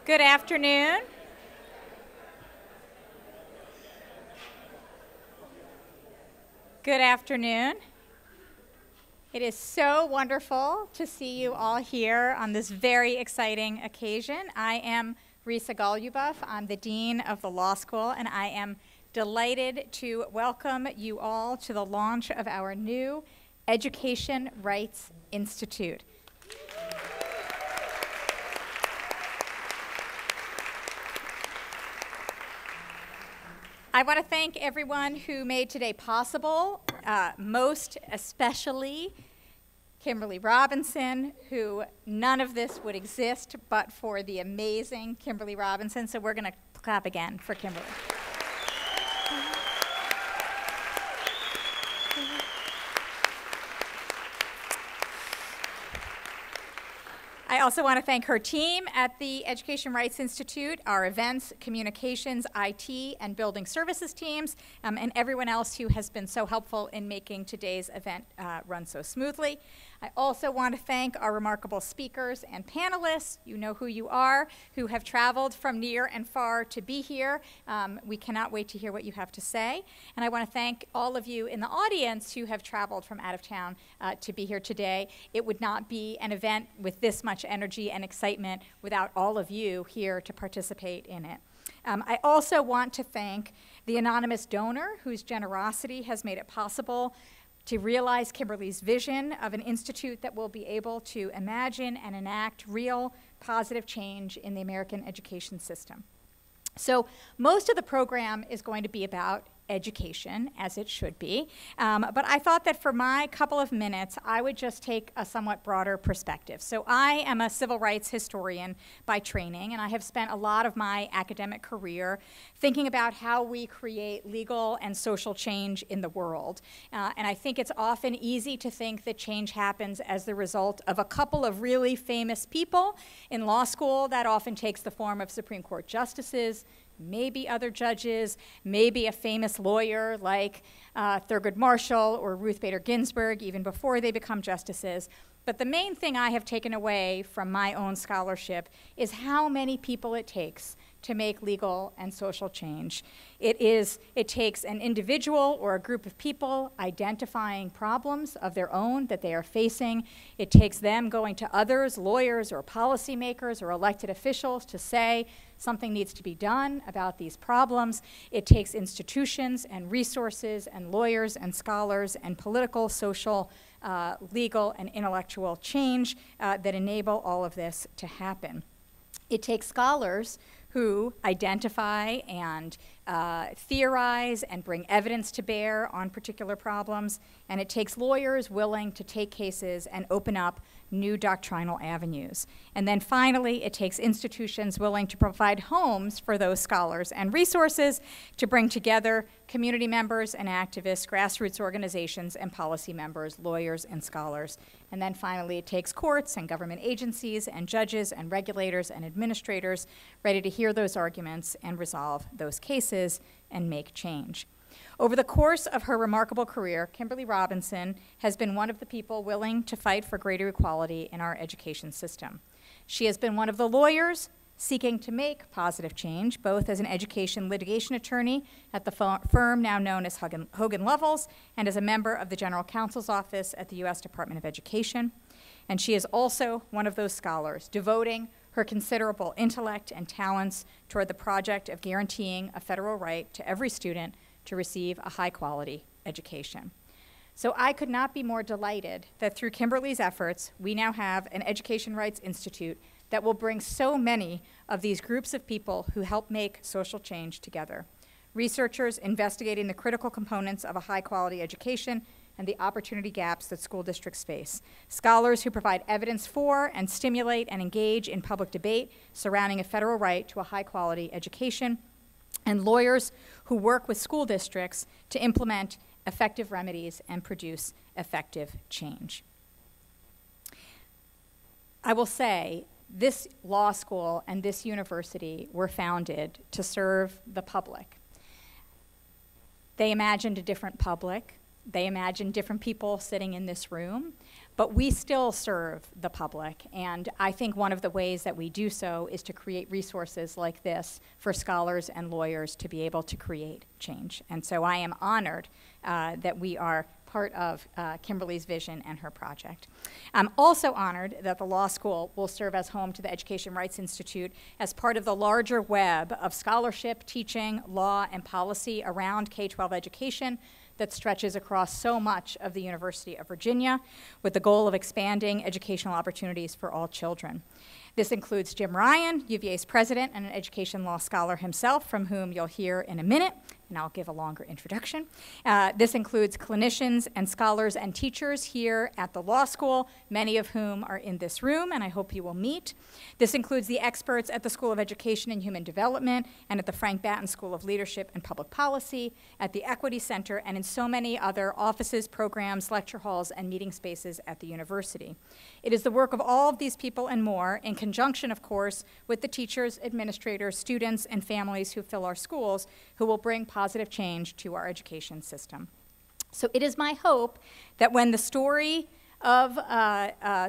Good afternoon. Good afternoon. It is so wonderful to see you all here on this very exciting occasion. I am Risa Goluboff. I'm the Dean of the Law School, and I am delighted to welcome you all to the launch of our new Education Rights Institute. I want to thank everyone who made today possible, most especially Kimberly Robinson, who none of this would exist but for the amazing Kimberly Robinson. So we're going to clap again for Kimberly. I also want to thank her team at the Education Rights Institute, our events, communications, IT, and building services teams, and everyone else who has been so helpful in making today's event run so smoothly. I also want to thank our remarkable speakers and panelists, you know who you are, who have traveled from near and far to be here. We cannot wait to hear what you have to say. And I want to thank all of you in the audience who have traveled from out of town to be here today. It would not be an event with this much energy and excitement without all of you here to participate in it. I also want to thank the anonymous donor whose generosity has made it possible to realize Kimberly's vision of an institute that will be able to imagine and enact real positive change in the American education system. So most of the program is going to be about education, as it should be, but I thought that for my couple of minutes, I would just take a somewhat broader perspective. So I am a civil rights historian by training, and I have spent a lot of my academic career thinking about how we create legal and social change in the world. And I think it's often easy to think that change happens as the result of a couple of really famous people. In law school, that often takes the form of Supreme Court justices, maybe other judges, maybe a famous lawyer like Thurgood Marshall or Ruth Bader Ginsburg, even before they become justices. But the main thing I have taken away from my own scholarship is how many people it takes to make legal and social change. It takes an individual or a group of people identifying problems of their own that they are facing. It takes them going to others, lawyers or policymakers or elected officials, to say something needs to be done about these problems. It takes institutions and resources and lawyers and scholars and political, social, legal, and intellectual change that enable all of this to happen. It takes scholars who identify and theorize and bring evidence to bear on particular problems, and it takes lawyers willing to take cases and open up new doctrinal avenues. And then finally, it takes institutions willing to provide homes for those scholars and resources to bring together community members and activists, grassroots organizations, and policy members, lawyers and scholars. And then finally, it takes courts and government agencies and judges and regulators and administrators ready to hear those arguments and resolve those cases and make change. Over the course of her remarkable career, Kimberly Robinson has been one of the people willing to fight for greater equality in our education system. She has been one of the lawyers seeking to make positive change, both as an education litigation attorney at the firm now known as Hogan Lovells, and as a member of the General Counsel's Office at the U.S. Department of Education. And she is also one of those scholars devoting her considerable intellect and talents toward the project of guaranteeing a federal right to every student to receive a high-quality education. So I could not be more delighted that through Kimberly's efforts, we now have an Education Rights Institute that will bring so many of these groups of people who help make social change together. Researchers investigating the critical components of a high-quality education and the opportunity gaps that school districts face. Scholars who provide evidence for and stimulate and engage in public debate surrounding a federal right to a high-quality education, and lawyers who work with school districts to implement effective remedies and produce effective change. I will say, this law school and this university were founded to serve the public. They imagined a different public. They imagined different people sitting in this room, But we still serve the public, and I think one of the ways that we do so is to create resources like this for scholars and lawyers to be able to create change. And so I am honored that we are part of Kimberly's vision and her project. I'm also honored that the law school will serve as home to the Education Rights Institute as part of the larger web of scholarship, teaching, law, and policy around K-12 education that stretches across so much of the University of Virginia with the goal of expanding educational opportunities for all children. This includes Jim Ryan, UVA's president and an education law scholar himself, from whom you'll hear in a minute, and I'll give a longer introduction. This includes clinicians and scholars and teachers here at the law school, many of whom are in this room, and I hope you will meet. This includes the experts at the School of Education and Human Development and at the Frank Batten School of Leadership and Public Policy, at the Equity Center, and in so many other offices, programs, lecture halls, and meeting spaces at the university. It is the work of all of these people and more, in conjunction, of course, with the teachers, administrators, students, and families who fill our schools, who will bring positive change to our education system. So it is my hope that when the story of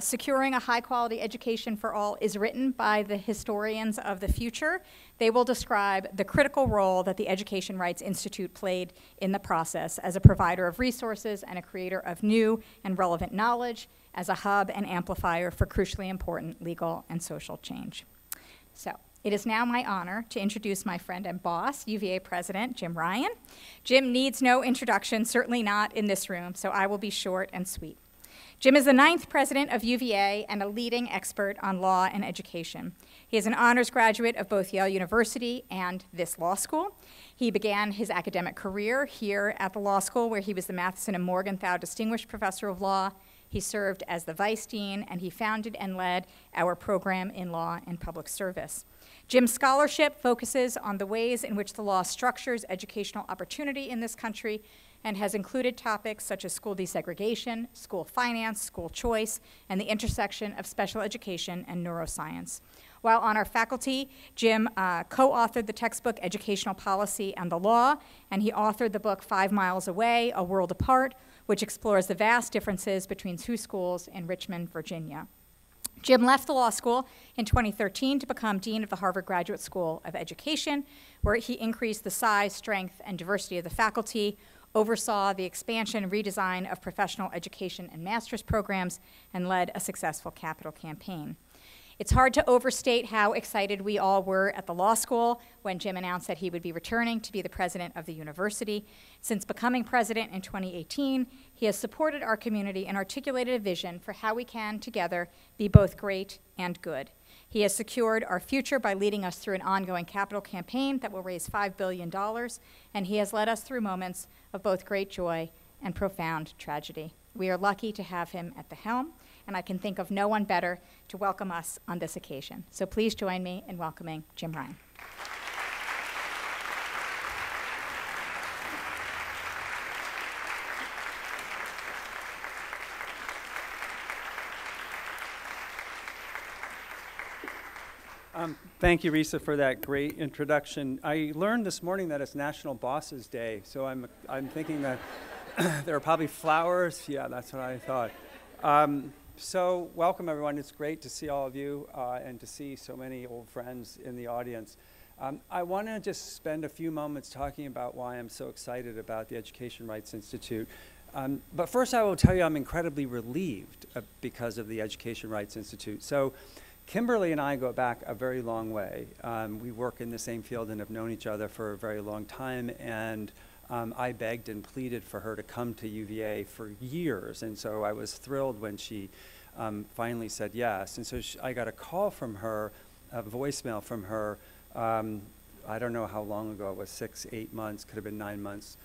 securing a high-quality education for all is written by the historians of the future, they will describe the critical role that the Education Rights Institute played in the process as a provider of resources and a creator of new and relevant knowledge, as a hub and amplifier for crucially important legal and social change. So it is now my honor to introduce my friend and boss, UVA President Jim Ryan. Jim needs no introduction, certainly not in this room, so I will be short and sweet. Jim is the 9th president of UVA and a leading expert on law and education. He is an honors graduate of both Yale University and this law school. He began his academic career here at the law school, where he was the Matheson and Morgenthau Distinguished Professor of Law. He served as the vice dean, and he founded and led our program in law and public service. Jim's scholarship focuses on the ways in which the law structures educational opportunity in this country, and has included topics such as school desegregation, school finance, school choice, and the intersection of special education and neuroscience. While on our faculty, Jim co-authored the textbook Educational Policy and the Law, and he authored the book 5 Miles Away, A World Apart, which explores the vast differences between 2 schools in Richmond, Virginia. Jim left the law school in 2013 to become dean of the Harvard Graduate School of Education, where he increased the size, strength, and diversity of the faculty, oversaw the expansion and redesign of professional education and master's programs, and led a successful capital campaign. It's hard to overstate how excited we all were at the law school when Jim announced that he would be returning to be the president of the university. Since becoming president in 2018, he has supported our community and articulated a vision for how we can together be both great and good. He has secured our future by leading us through an ongoing capital campaign that will raise $5 billion, and he has led us through moments of both great joy and profound tragedy. We are lucky to have him at the helm, and I can think of no one better to welcome us on this occasion. So please join me in welcoming Jim Ryan. Thank you, Risa, for that great introduction. I learned this morning that it's National Bosses Day, so I'm thinking that there are probably flowers. Yeah, that's what I thought. So welcome, everyone. It's great to see all of you and to see so many old friends in the audience. I want to just spend a few moments talking about why I'm so excited about the Education Rights Institute. But first, I will tell you I'm incredibly relieved because of the Education Rights Institute. So Kimberly and I go back a very long way. We work in the same field and have known each other for a very long time, and I begged and pleaded for her to come to UVA for years, and so I was thrilled when she finally said yes. And so I got a call from her, a voicemail from her, I don't know how long ago, it was 6, 8 months, could have been 9 months,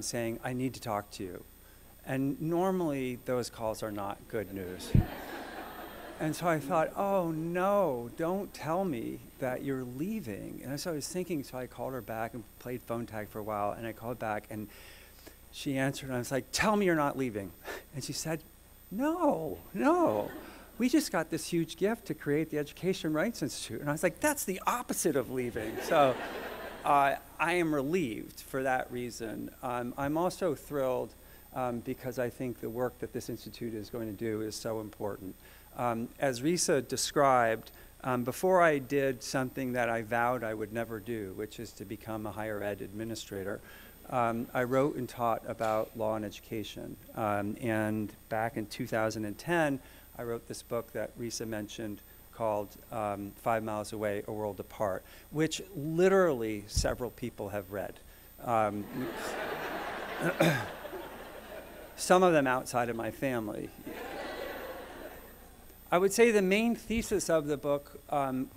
saying, I need to talk to you. And normally those calls are not good news. And so I thought, oh no, don't tell me that you're leaving. And so I was thinking, so I called her back and played phone tag for a while, and I called back and she answered, and I was like, tell me you're not leaving. And she said, no, we just got this huge gift to create the Education Rights Institute. And I was like, that's the opposite of leaving. So I am relieved for that reason. I'm also thrilled because I think the work that this institute is going to do is so important. As Risa described, before I did something that I vowed I would never do, which is to become a higher ed administrator, I wrote and taught about law and education. And back in 2010, I wrote this book that Risa mentioned called 5 Miles Away, A World Apart, which literally several people have read. Some of them outside of my family. I would say the main thesis of the book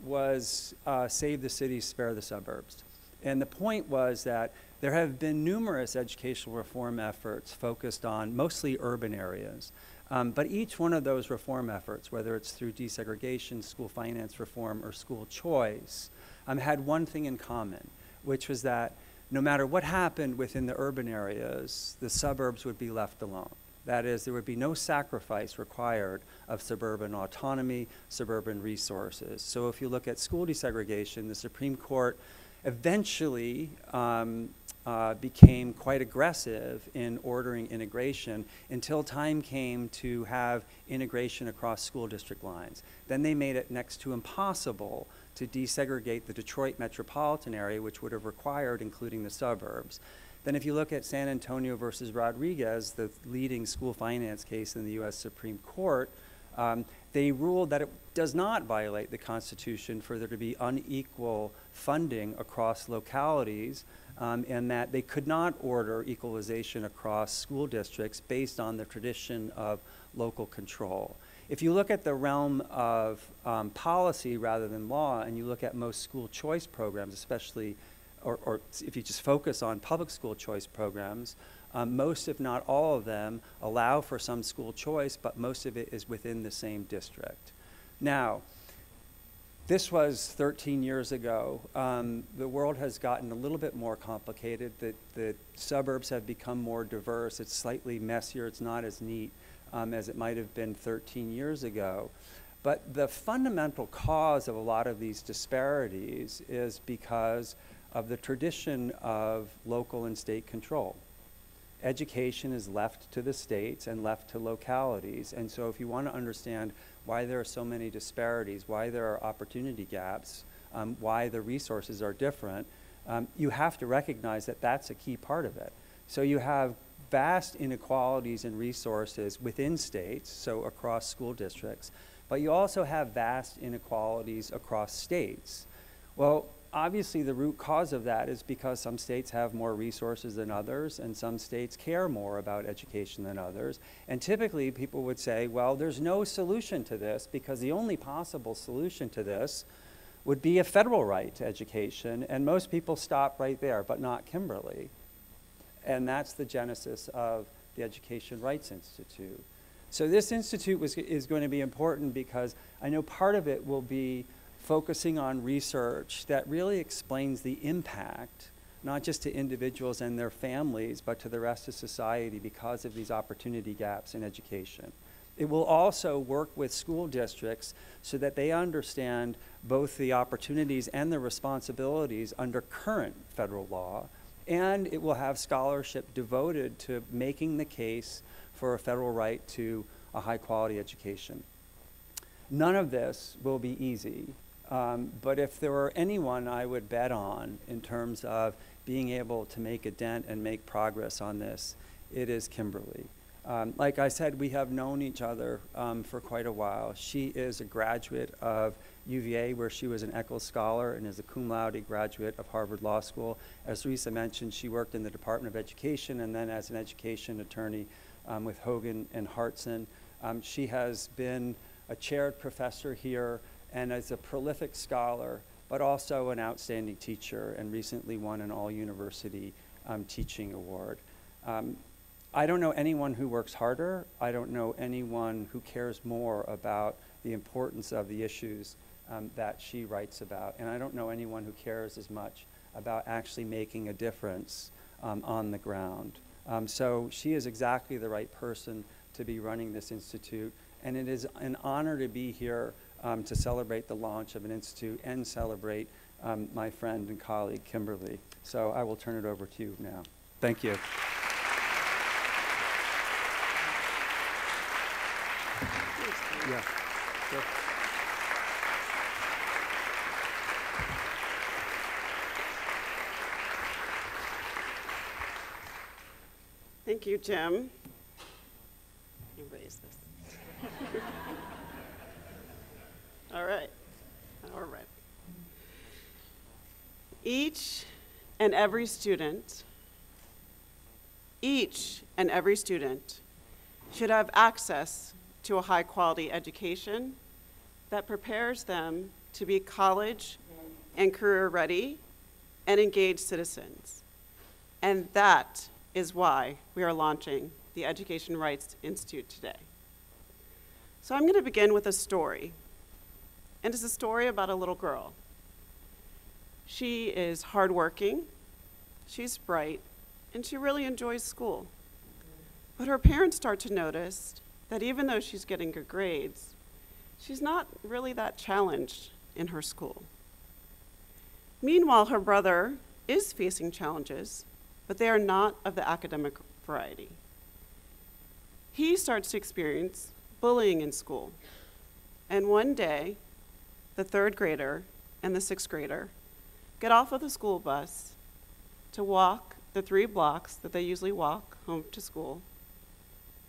was save the cities, spare the suburbs. And the point was that there have been numerous educational reform efforts focused on mostly urban areas. But each one of those reform efforts, whether it's through desegregation, school finance reform, or school choice, had one thing in common, which was that no matter what happened within the urban areas, the suburbs would be left alone. That is, there would be no sacrifice required of suburban autonomy, suburban resources. So if you look at school desegregation, the Supreme Court eventually became quite aggressive in ordering integration until time came to have integration across school district lines. Then they made it next to impossible to desegregate the Detroit metropolitan area, which would have required including the suburbs. Then if you look at San Antonio versus Rodriguez, the leading school finance case in the US Supreme Court, they ruled that it does not violate the Constitution for there to be unequal funding across localities, and that they could not order equalization across school districts based on the tradition of local control. If you look at the realm of policy rather than law, and you look at most school choice programs, especially, or if you just focus on public school choice programs, most, if not all of them, allow for some school choice, but most of it is within the same district. Now, this was 13 years ago. The world has gotten a little bit more complicated. The suburbs have become more diverse. It's slightly messier. It's not as neat as it might have been 13 years ago. But the fundamental cause of a lot of these disparities is because of the tradition of local and state control. Education is left to the states and left to localities. And so if you want to understand why there are so many disparities, why there are opportunity gaps, why the resources are different, you have to recognize that that's a key part of it. So you have vast inequalities in resources within states, so across school districts, but you also have vast inequalities across states. Well, obviously the root cause of that is because some states have more resources than others, and some states care more about education than others. And typically people would say, well, there's no solution to this because the only possible solution to this would be a federal right to education, and most people stop right there, but not Kimberly. And that's the genesis of the Education Rights Institute. So this institute is going to be important because I know part of it will be focusing on research that really explains the impact, not just to individuals and their families, but to the rest of society because of these opportunity gaps in education. It will also work with school districts so that they understand both the opportunities and the responsibilities under current federal law, and it will have scholarship devoted to making the case for a federal right to a high-quality education. None of this will be easy. But if there were anyone I would bet on in terms of being able to make a dent and make progress on this, it is Kimberly. Like I said, we have known each other for quite a while. She is a graduate of UVA, where she was an Eccles Scholar, and is a cum laude graduate of Harvard Law School. As Risa mentioned, she worked in the Department of Education and then as an education attorney with Hogan and Hartson. She has been a chaired professor here and is a prolific scholar, but also an outstanding teacher, and recently won an all-university teaching award. I don't know anyone who works harder. I don't know anyone who cares more about the importance of the issues that she writes about, and I don't know anyone who cares as much about actually making a difference on the ground. So she is exactly the right person to be running this institute, and it is an honor to be here to celebrate the launch of an institute and celebrate my friend and colleague, Kimberly. So I will turn it over to you now. Thank you. Yeah. Sure. Thank you, Jim. You raise this. All right. All right. Each and every student should have access to a high-quality education that prepares them to be college and career-ready and engaged citizens. And that is why we are launching the Education Rights Institute today. So I'm going to begin with a story. And it's a story about a little girl. She is hardworking, she's bright, and she really enjoys school. But her parents start to notice that even though she's getting good grades, she's not really that challenged in her school. Meanwhile, her brother is facing challenges, but they are not of the academic variety. He starts to experience bullying in school. And one day, the 3rd grader and the 6th grader get off of the school bus to walk the 3 blocks that they usually walk home to school.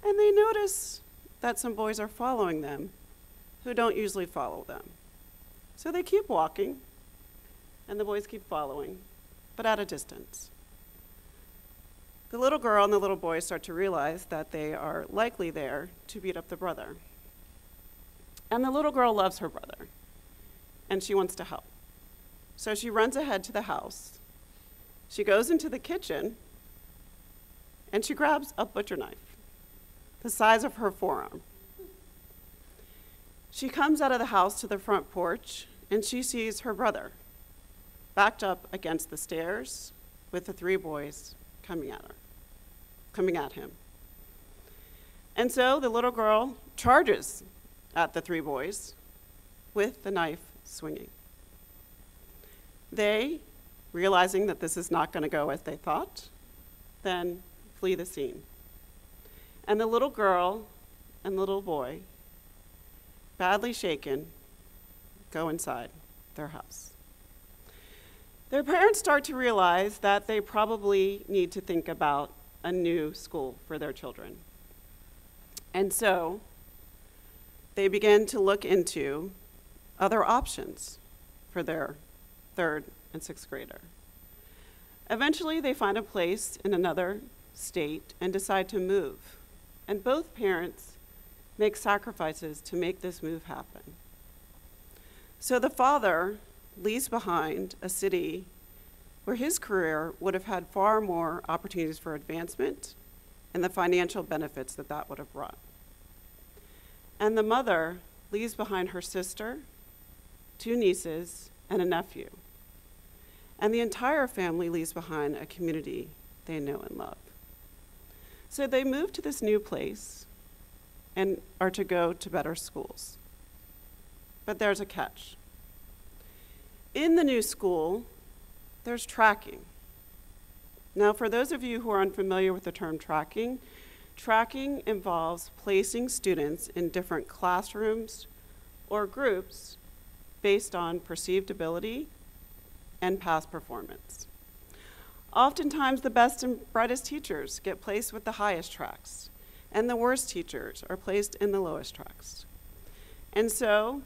And they notice that some boys are following them who don't usually follow them. So they keep walking, and the boys keep following, but at a distance. The little girl and the little boy start to realize that they are likely there to beat up the brother. And the little girl loves her brother, and she wants to help. So she runs ahead to the house. She goes into the kitchen, and she grabs a butcher knife, the size of her forearm. She comes out of the house to the front porch, and she sees her brother backed up against the stairs with the 3 boys coming at him. And so the little girl charges at the 3 boys with the knife swinging. They, realizing that this is not going to go as they thought, then flee the scene. And the little girl and little boy, badly shaken, go inside their house. Their parents start to realize that they probably need to think about a new school for their children. And so they begin to look into other options for their 3rd and 6th grader. Eventually, they find a place in another state and decide to move. And both parents make sacrifices to make this move happen. So the father leaves behind a city where his career would have had far more opportunities for advancement and the financial benefits that that would have brought. And the mother leaves behind her sister, 2 nieces, and a nephew. And the entire family leaves behind a community they know and love. So they move to this new place and are to go to better schools. But there's a catch. In the new school, there's tracking. Now, for those of you who are unfamiliar with the term tracking, tracking involves placing students in different classrooms or groups based on perceived ability and past performance. Oftentimes, the best and brightest teachers get placed with the highest tracks, and the worst teachers are placed in the lowest tracks. And so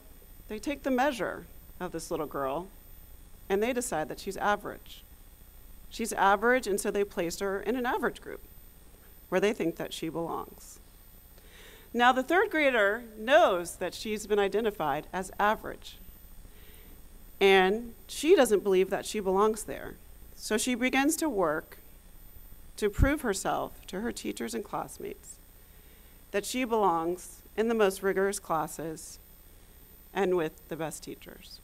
they take the measure of this little girl, and they decide that she's average. She's average, and so they placed her in an average group where they think that she belongs. Now, the 3rd grader knows that she's been identified as average, and she doesn't believe that she belongs there. So she begins to work to prove herself to her teachers and classmates that she belongs in the most rigorous classes and with the best teachers.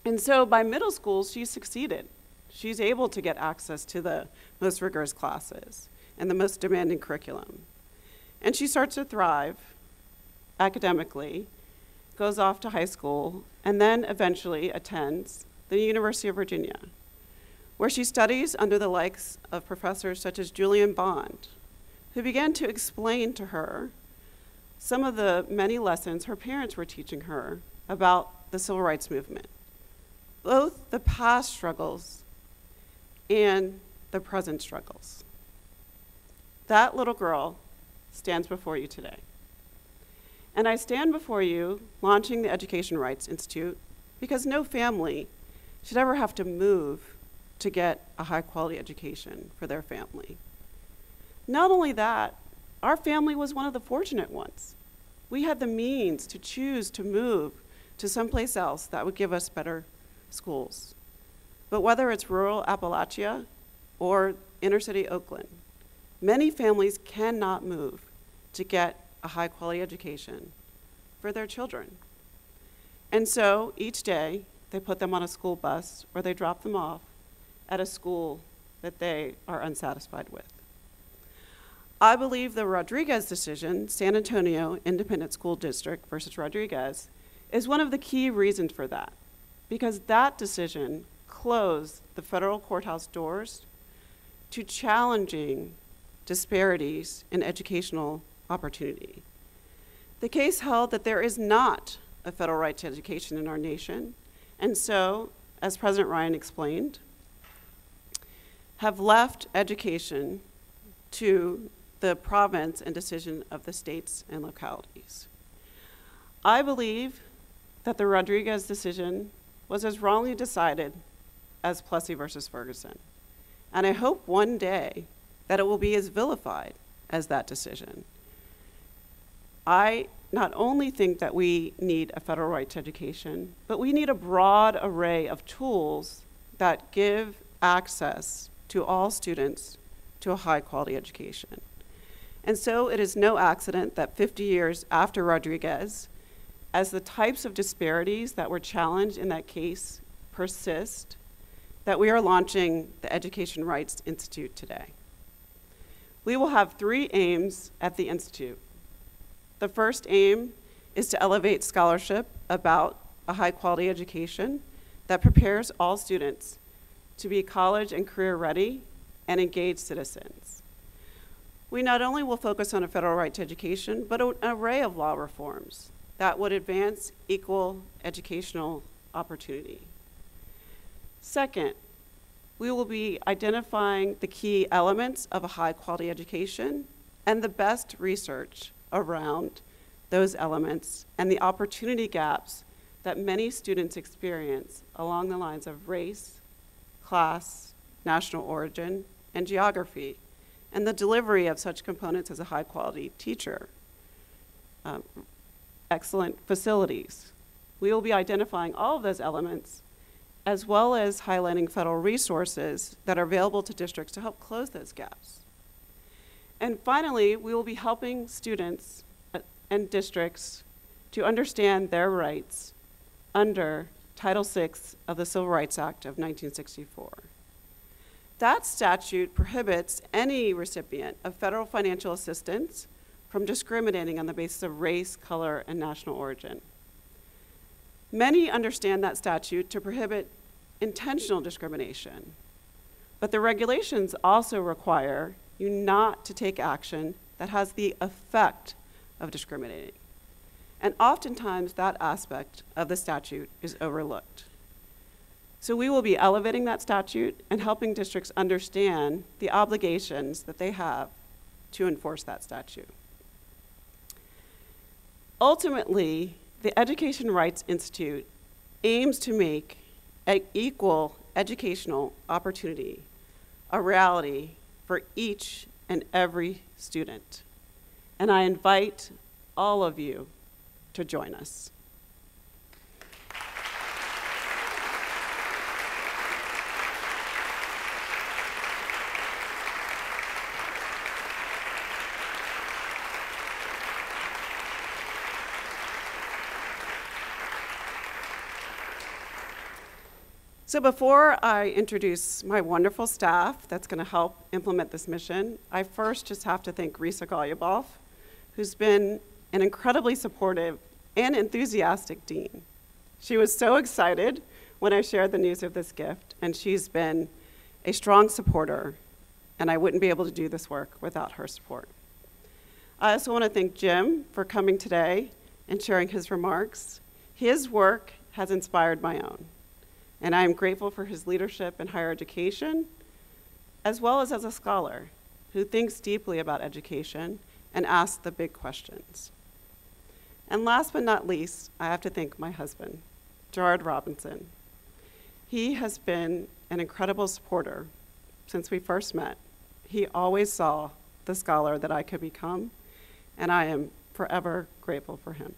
And so by middle school, she's succeeded. She's able to get access to the most rigorous classes and the most demanding curriculum. And she starts to thrive academically, goes off to high school, and then eventually attends the University of Virginia, where she studies under the likes of professors such as Julian Bond, who began to explain to her some of the many lessons her parents were teaching her about the civil rights movement, both the past struggles and the present struggles. That little girl stands before you today. And I stand before you launching the Education Rights Institute because no family should ever have to move to get a high-quality education for their family. Not only that, our family was one of the fortunate ones. We had the means to choose to move to someplace else that would give us better schools. But whether it's rural Appalachia or inner city Oakland, many families cannot move to get a high-quality education for their children. And so each day, they put them on a school bus or they drop them off at a school that they are unsatisfied with. I believe the Rodriguez decision, San Antonio Independent School District versus Rodriguez, is one of the key reasons for that, because that decision closed the federal courthouse doors to challenging disparities in educational opportunity. The case held that there is not a federal right to education in our nation, and so, as President Ryan explained, have left education to the province and decision of the states and localities. I believe that the Rodriguez decision was as wrongly decided as Plessy versus Ferguson. And I hope one day that it will be as vilified as that decision. I not only think that we need a federal right to education, but we need a broad array of tools that give access to all students to a high-quality education. And so it is no accident that 50 years after Rodriguez, as the types of disparities that were challenged in that case persist, that we are launching the Education Rights Institute today. We will have 3 aims at the Institute. The first aim is to elevate scholarship about a high-quality education that prepares all students to be college and career ready and engaged citizens. We not only will focus on a federal right to education, but an array of law reforms that would advance equal educational opportunity. Second, we will be identifying the key elements of a high-quality education and the best research around those elements and the opportunity gaps that many students experience along the lines of race, class, national origin, and geography, and the delivery of such components as a high-quality teacher, excellent facilities. We will be identifying all of those elements, as well as highlighting federal resources that are available to districts to help close those gaps. And finally, we will be helping students and districts to understand their rights under Title VI of the Civil Rights Act of 1964. That statute prohibits any recipient of federal financial assistance from discriminating on the basis of race, color, and national origin. Many understand that statute to prohibit intentional discrimination, but the regulations also require you not to take action that has the effect of discriminating. And oftentimes that aspect of the statute is overlooked. So we will be elevating that statute and helping districts understand the obligations that they have to enforce that statute. Ultimately, the Education Rights Institute aims to make an equal educational opportunity a reality for each and every student. And I invite all of you to join us. So before I introduce my wonderful staff that's going to help implement this mission, I first just have to thank Risa Goluboff, who's been an incredibly supportive and enthusiastic dean. She was so excited when I shared the news of this gift, and she's been a strong supporter, and I wouldn't be able to do this work without her support. I also want to thank Jim for coming today and sharing his remarks. His work has inspired my own, and I am grateful for his leadership in higher education, as well as a scholar who thinks deeply about education and asks the big questions. And last but not least, I have to thank my husband, Suad Robinson. He has been an incredible supporter since we first met. He always saw the scholar that I could become, and I am forever grateful for him.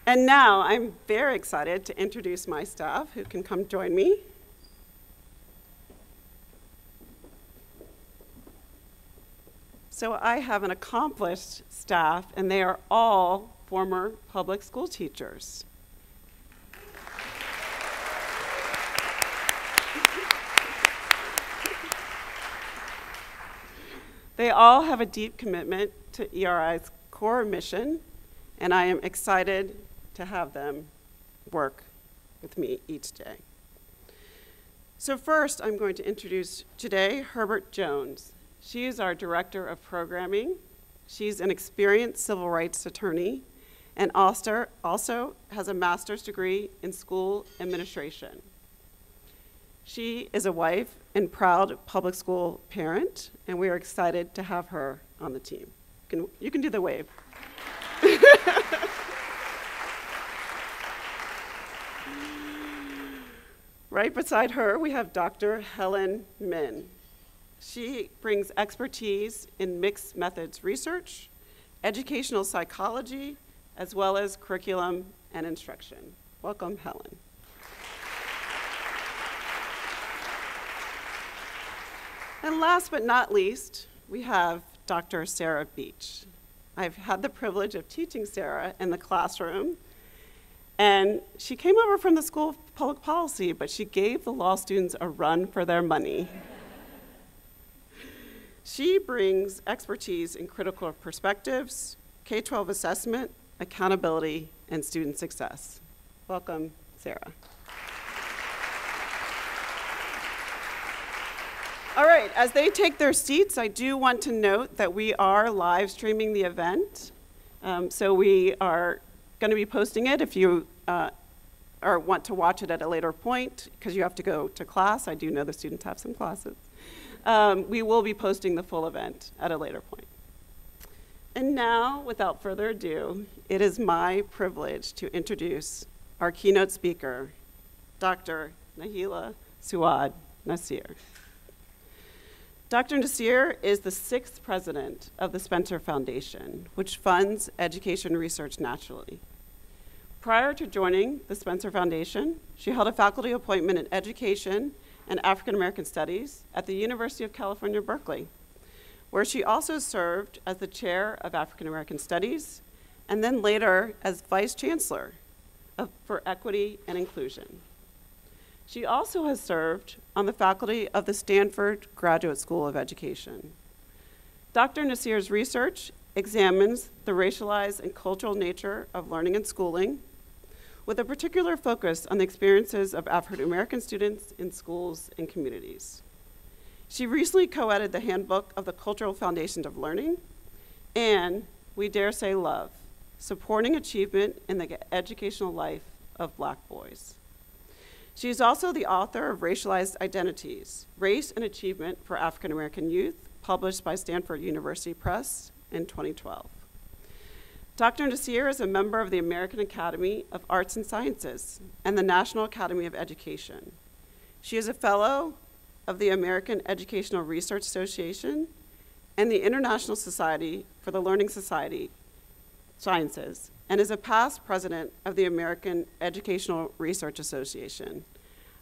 And now I'm very excited to introduce my staff who can come join me. So I have an accomplished staff, and they are all former public school teachers. They all have a deep commitment to ERI's core mission, and I am excited to have them work with me each day. So first, I'm going to introduce today Herbert Jones. She is our Director of Programming. She's an experienced civil rights attorney and also has a master's degree in school administration. She is a wife and proud public school parent, and we are excited to have her on the team. You can do the wave. Right beside her, we have Dr. Helen Min. She brings expertise in mixed methods research, educational psychology, as well as curriculum and instruction. Welcome, Helen. And last but not least, we have Dr. Sarah Beach. I've had the privilege of teaching Sarah in the classroom, and she came over from the School of Public Policy, but she gave the law students a run for their money. She brings expertise in critical perspectives, K-12 assessment, accountability, and student success. Welcome, Sarah. All right, as they take their seats, I do want to note that we are live streaming the event. So we are going to be posting it if you or want to watch it at a later point, because you have to go to class. I do know the students have some classes. We will be posting the full event at a later point. And now, without further ado, it is my privilege to introduce our keynote speaker, Dr. Suad Nasir. Dr. Nasir is the 6th president of the Spencer Foundation, which funds education research nationally. Prior to joining the Spencer Foundation, she held a faculty appointment in education and African American studies at the University of California, Berkeley, where she also served as the chair of African American studies and then later as vice chancellor for equity and inclusion. She also has served on the faculty of the Stanford Graduate School of Education. Dr. Nasir's research examines the racialized and cultural nature of learning and schooling, with a particular focus on the experiences of African American students in schools and communities. She recently co-edited the Handbook of the Cultural Foundations of Learning and We Dare Say Love, Supporting Achievement in the Educational Life of Black Boys. She is also the author of Racialized Identities, Race and Achievement for African American Youth, published by Stanford University Press in 2012. Dr. Nasir is a member of the American Academy of Arts and Sciences and the National Academy of Education. She is a fellow of the American Educational Research Association and the International Society for the Learning Sciences, and is a past president of the American Educational Research Association.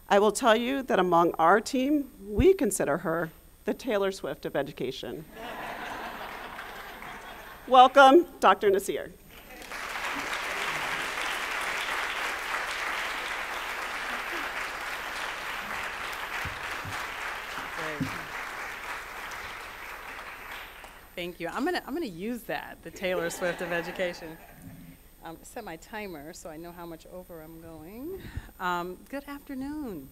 I will tell you that among our team, we consider her the Taylor Swift of education. Welcome, Dr. Nasir. Thank you. I'm gonna use that, the Taylor Swift of education. set my timer so I know how much over I'm going. Good afternoon.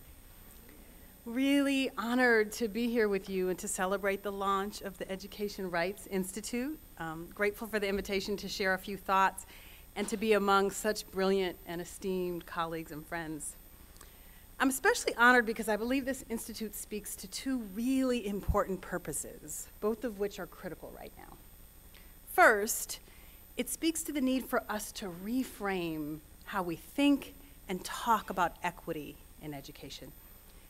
Really honored to be here with you and to celebrate the launch of the Education Rights Institute. Grateful for the invitation to share a few thoughts and to be among such brilliant and esteemed colleagues and friends. I'm especially honored because I believe this institute speaks to two really important purposes, both of which are critical right now. First, it speaks to the need for us to reframe how we think and talk about equity in education.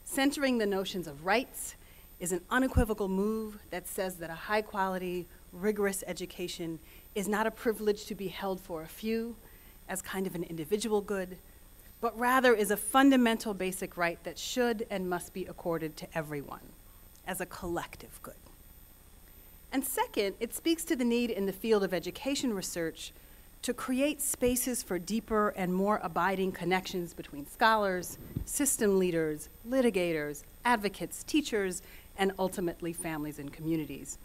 Centering the notions of rights is an unequivocal move that says that a high-quality, rigorous education is not a privilege to be held for a few as kind of an individual good, but rather is a fundamental basic right that should and must be accorded to everyone as a collective good. And second, it speaks to the need in the field of education research to create spaces for deeper and more abiding connections between scholars, system leaders, litigators, advocates, teachers, and ultimately families and communities.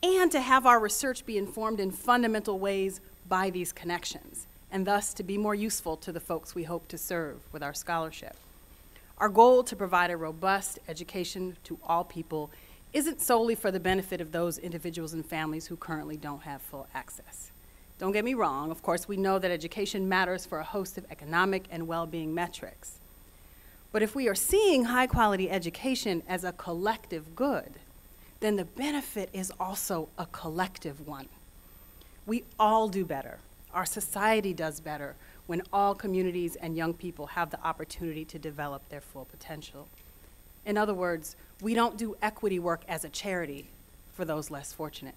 And to have our research be informed in fundamental ways by these connections, and thus to be more useful to the folks we hope to serve with our scholarship. Our goal to provide a robust education to all people isn't solely for the benefit of those individuals and families who currently don't have full access. Don't get me wrong, of course, we know that education matters for a host of economic and well-being metrics. But if we are seeing high-quality education as a collective good, then the benefit is also a collective one. We all do better. Our society does better when all communities and young people have the opportunity to develop their full potential. In other words, we don't do equity work as a charity for those less fortunate.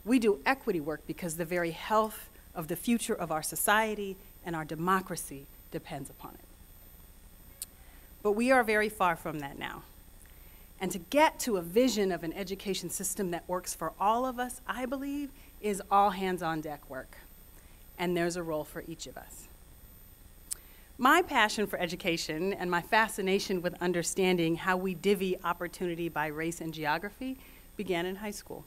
We do equity work because the very health of the future of our society and our democracy depends upon it. But we are very far from that now. And to get to a vision of an education system that works for all of us, I believe, is all hands on deck work. And there's a role for each of us. My passion for education and my fascination with understanding how we divvy opportunity by race and geography began in high school.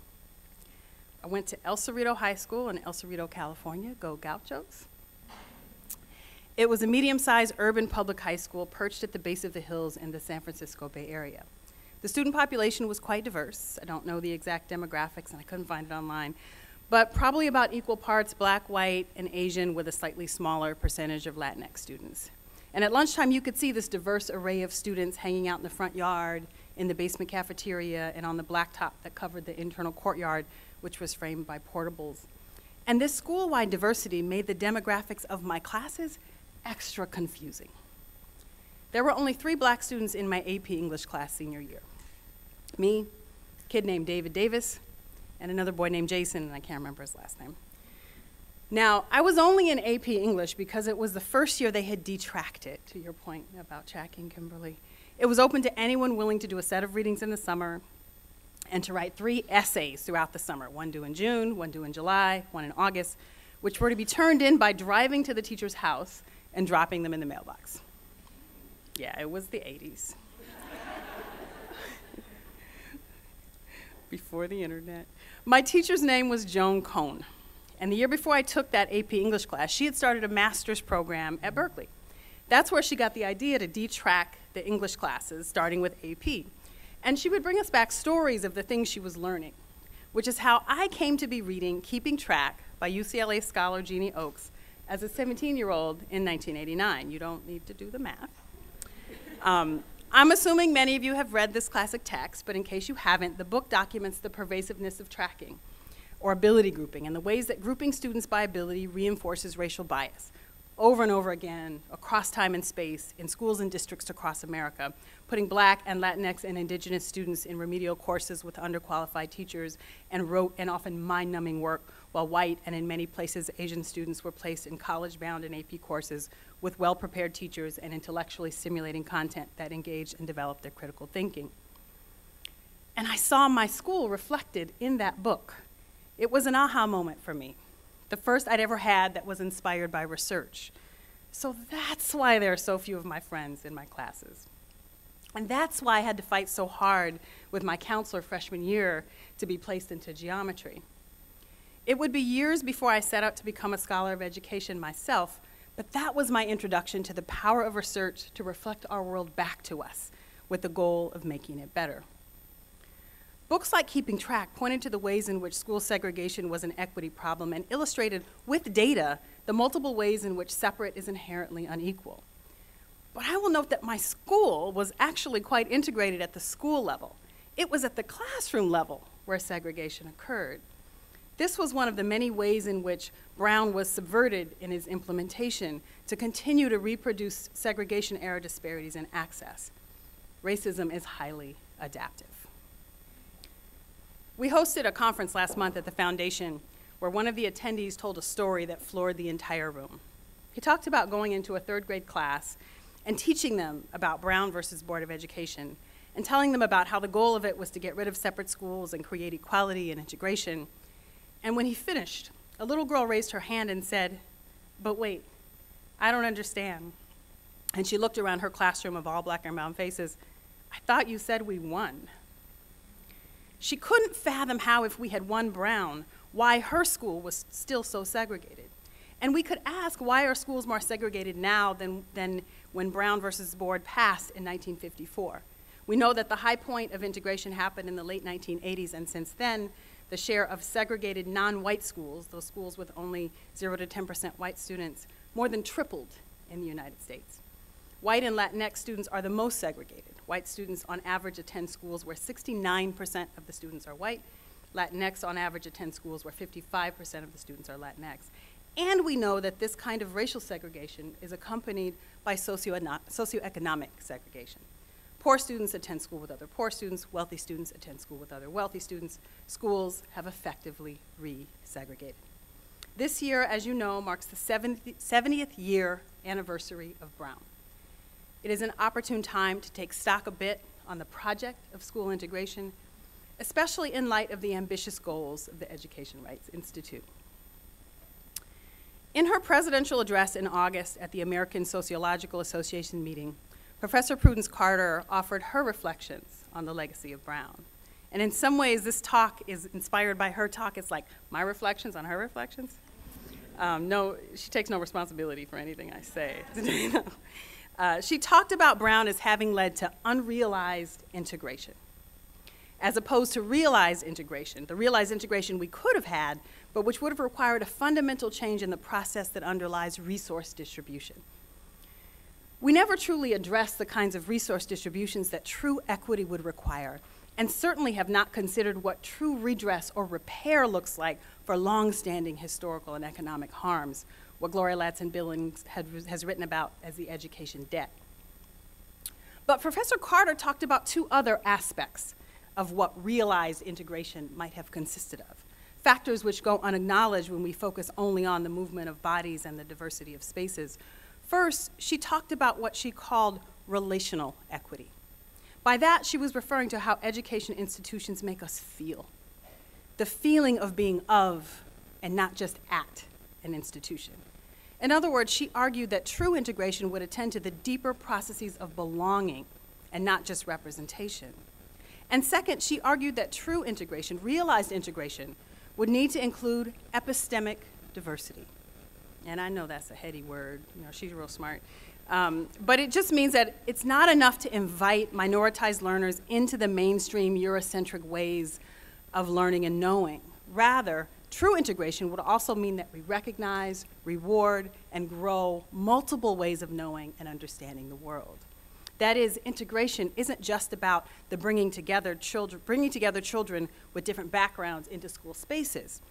I went to El Cerrito High School in El Cerrito, California. Go Gauchos. It was a medium-sized urban public high school perched at the base of the hills in the San Francisco Bay Area. The student population was quite diverse. I don't know the exact demographics, and I couldn't find it online, but probably about equal parts Black, white, and Asian, with a slightly smaller percentage of Latinx students. And at lunchtime, you could see this diverse array of students hanging out in the front yard, in the basement cafeteria, and on the blacktop that covered the internal courtyard, which was framed by portables. And this school-wide diversity made the demographics of my classes extra confusing. There were only 3 Black students in my AP English class senior year. Me, a kid named David Davis, and another boy named Jason, and I can't remember his last name. Now, I was only in AP English because it was the first year they had detracked it, to your point about tracking, Kimberly. It was open to anyone willing to do a set of readings in the summer and to write 3 essays throughout the summer, one due in June, one due in July, one in August, which were to be turned in by driving to the teacher's house and dropping them in the mailbox. Yeah, it was the 80s. Before the internet. My teacher's name was Joan Cohn. And the year before I took that AP English class, she had started a master's program at Berkeley. That's where she got the idea to detrack the English classes, starting with AP. And she would bring us back stories of the things she was learning, which is how I came to be reading Keeping Track by UCLA scholar Jeannie Oakes as a 17-year-old in 1989. You don't need to do the math. I'm assuming many of you have read this classic text, but in case you haven't, the book documents the pervasiveness of tracking or ability grouping and the ways that grouping students by ability reinforces racial bias over and over again across time and space in schools and districts across America, putting Black and Latinx and Indigenous students in remedial courses with underqualified teachers and rote and often mind-numbing work, while white and in many places Asian students were placed in college-bound and AP courses with well-prepared teachers and intellectually stimulating content that engaged and developed their critical thinking. And I saw my school reflected in that book. It was an aha moment for me, the first I'd ever had that was inspired by research. So that's why there are so few of my friends in my classes. And that's why I had to fight so hard with my counselor freshman year to be placed into geometry. It would be years before I set out to become a scholar of education myself, but that was my introduction to the power of research to reflect our world back to us with the goal of making it better. Books like Keeping Track pointed to the ways in which school segregation was an equity problem and illustrated with data the multiple ways in which separate is inherently unequal. But I will note that my school was actually quite integrated at the school level. It was at the classroom level where segregation occurred. This was one of the many ways in which Brown was subverted in his implementation to continue to reproduce segregation-era disparities in access. Racism is highly adaptive. We hosted a conference last month at the foundation where one of the attendees told a story that floored the entire room. He talked about going into a third grade class and teaching them about Brown versus Board of Education and telling them about how the goal of it was to get rid of separate schools and create equality and integration. And when he finished, a little girl raised her hand and said, "But wait, I don't understand." And she looked around her classroom of all black and brown faces. "I thought you said we won." She couldn't fathom how, if we had won Brown, why her school was still so segregated. And we could ask, why are schools more segregated now than when Brown versus Board passed in 1954? We know that the high point of integration happened in the late 1980s, and since then, the share of segregated non-white schools, those schools with only 0 to 10% white students, more than tripled in the United States. White and Latinx students are the most segregated. White students on average attend schools where 69% of the students are white. Latinx on average attend schools where 55% of the students are Latinx. And we know that this kind of racial segregation is accompanied by socioeconomic segregation. Poor students attend school with other poor students. Wealthy students attend school with other wealthy students. Schools have effectively re-segregated. This year, as you know, marks the 70th year anniversary of Brown. It is an opportune time to take stock a bit on the project of school integration, especially in light of the ambitious goals of the Education Rights Institute. In her presidential address in August at the American Sociological Association meeting, Professor Prudence Carter offered her reflections on the legacy of Brown. And in some ways, this talk is inspired by her talk. It's like my reflections on her reflections. No, she takes no responsibility for anything I say. She talked about Brown as having led to unrealized integration, as opposed to realized integration, the realized integration we could have had, but which would have required a fundamental change in the process that underlies resource distribution. We never truly address the kinds of resource distributions that true equity would require, and certainly have not considered what true redress or repair looks like for long-standing historical and economic harms, what Gloria Ladson-Billings has written about as the education debt. But Professor Carter talked about two other aspects of what realized integration might have consisted of, factors which go unacknowledged when we focus only on the movement of bodies and the diversity of spaces. First, she talked about what she called relational equity. By that, she was referring to how education institutions make us feel, the feeling of being of and not just at an institution. In other words, she argued that true integration would attend to the deeper processes of belonging and not just representation. And second, she argued that true integration, realized integration, would need to include epistemic diversity. And I know that's a heady word, you know, she's real smart. But it just means that it's not enough to invite minoritized learners into the mainstream Eurocentric ways of learning and knowing. Rather, true integration would also mean that we recognize, reward, and grow multiple ways of knowing and understanding the world. That is, integration isn't just about the bringing together children with different backgrounds into school spaces,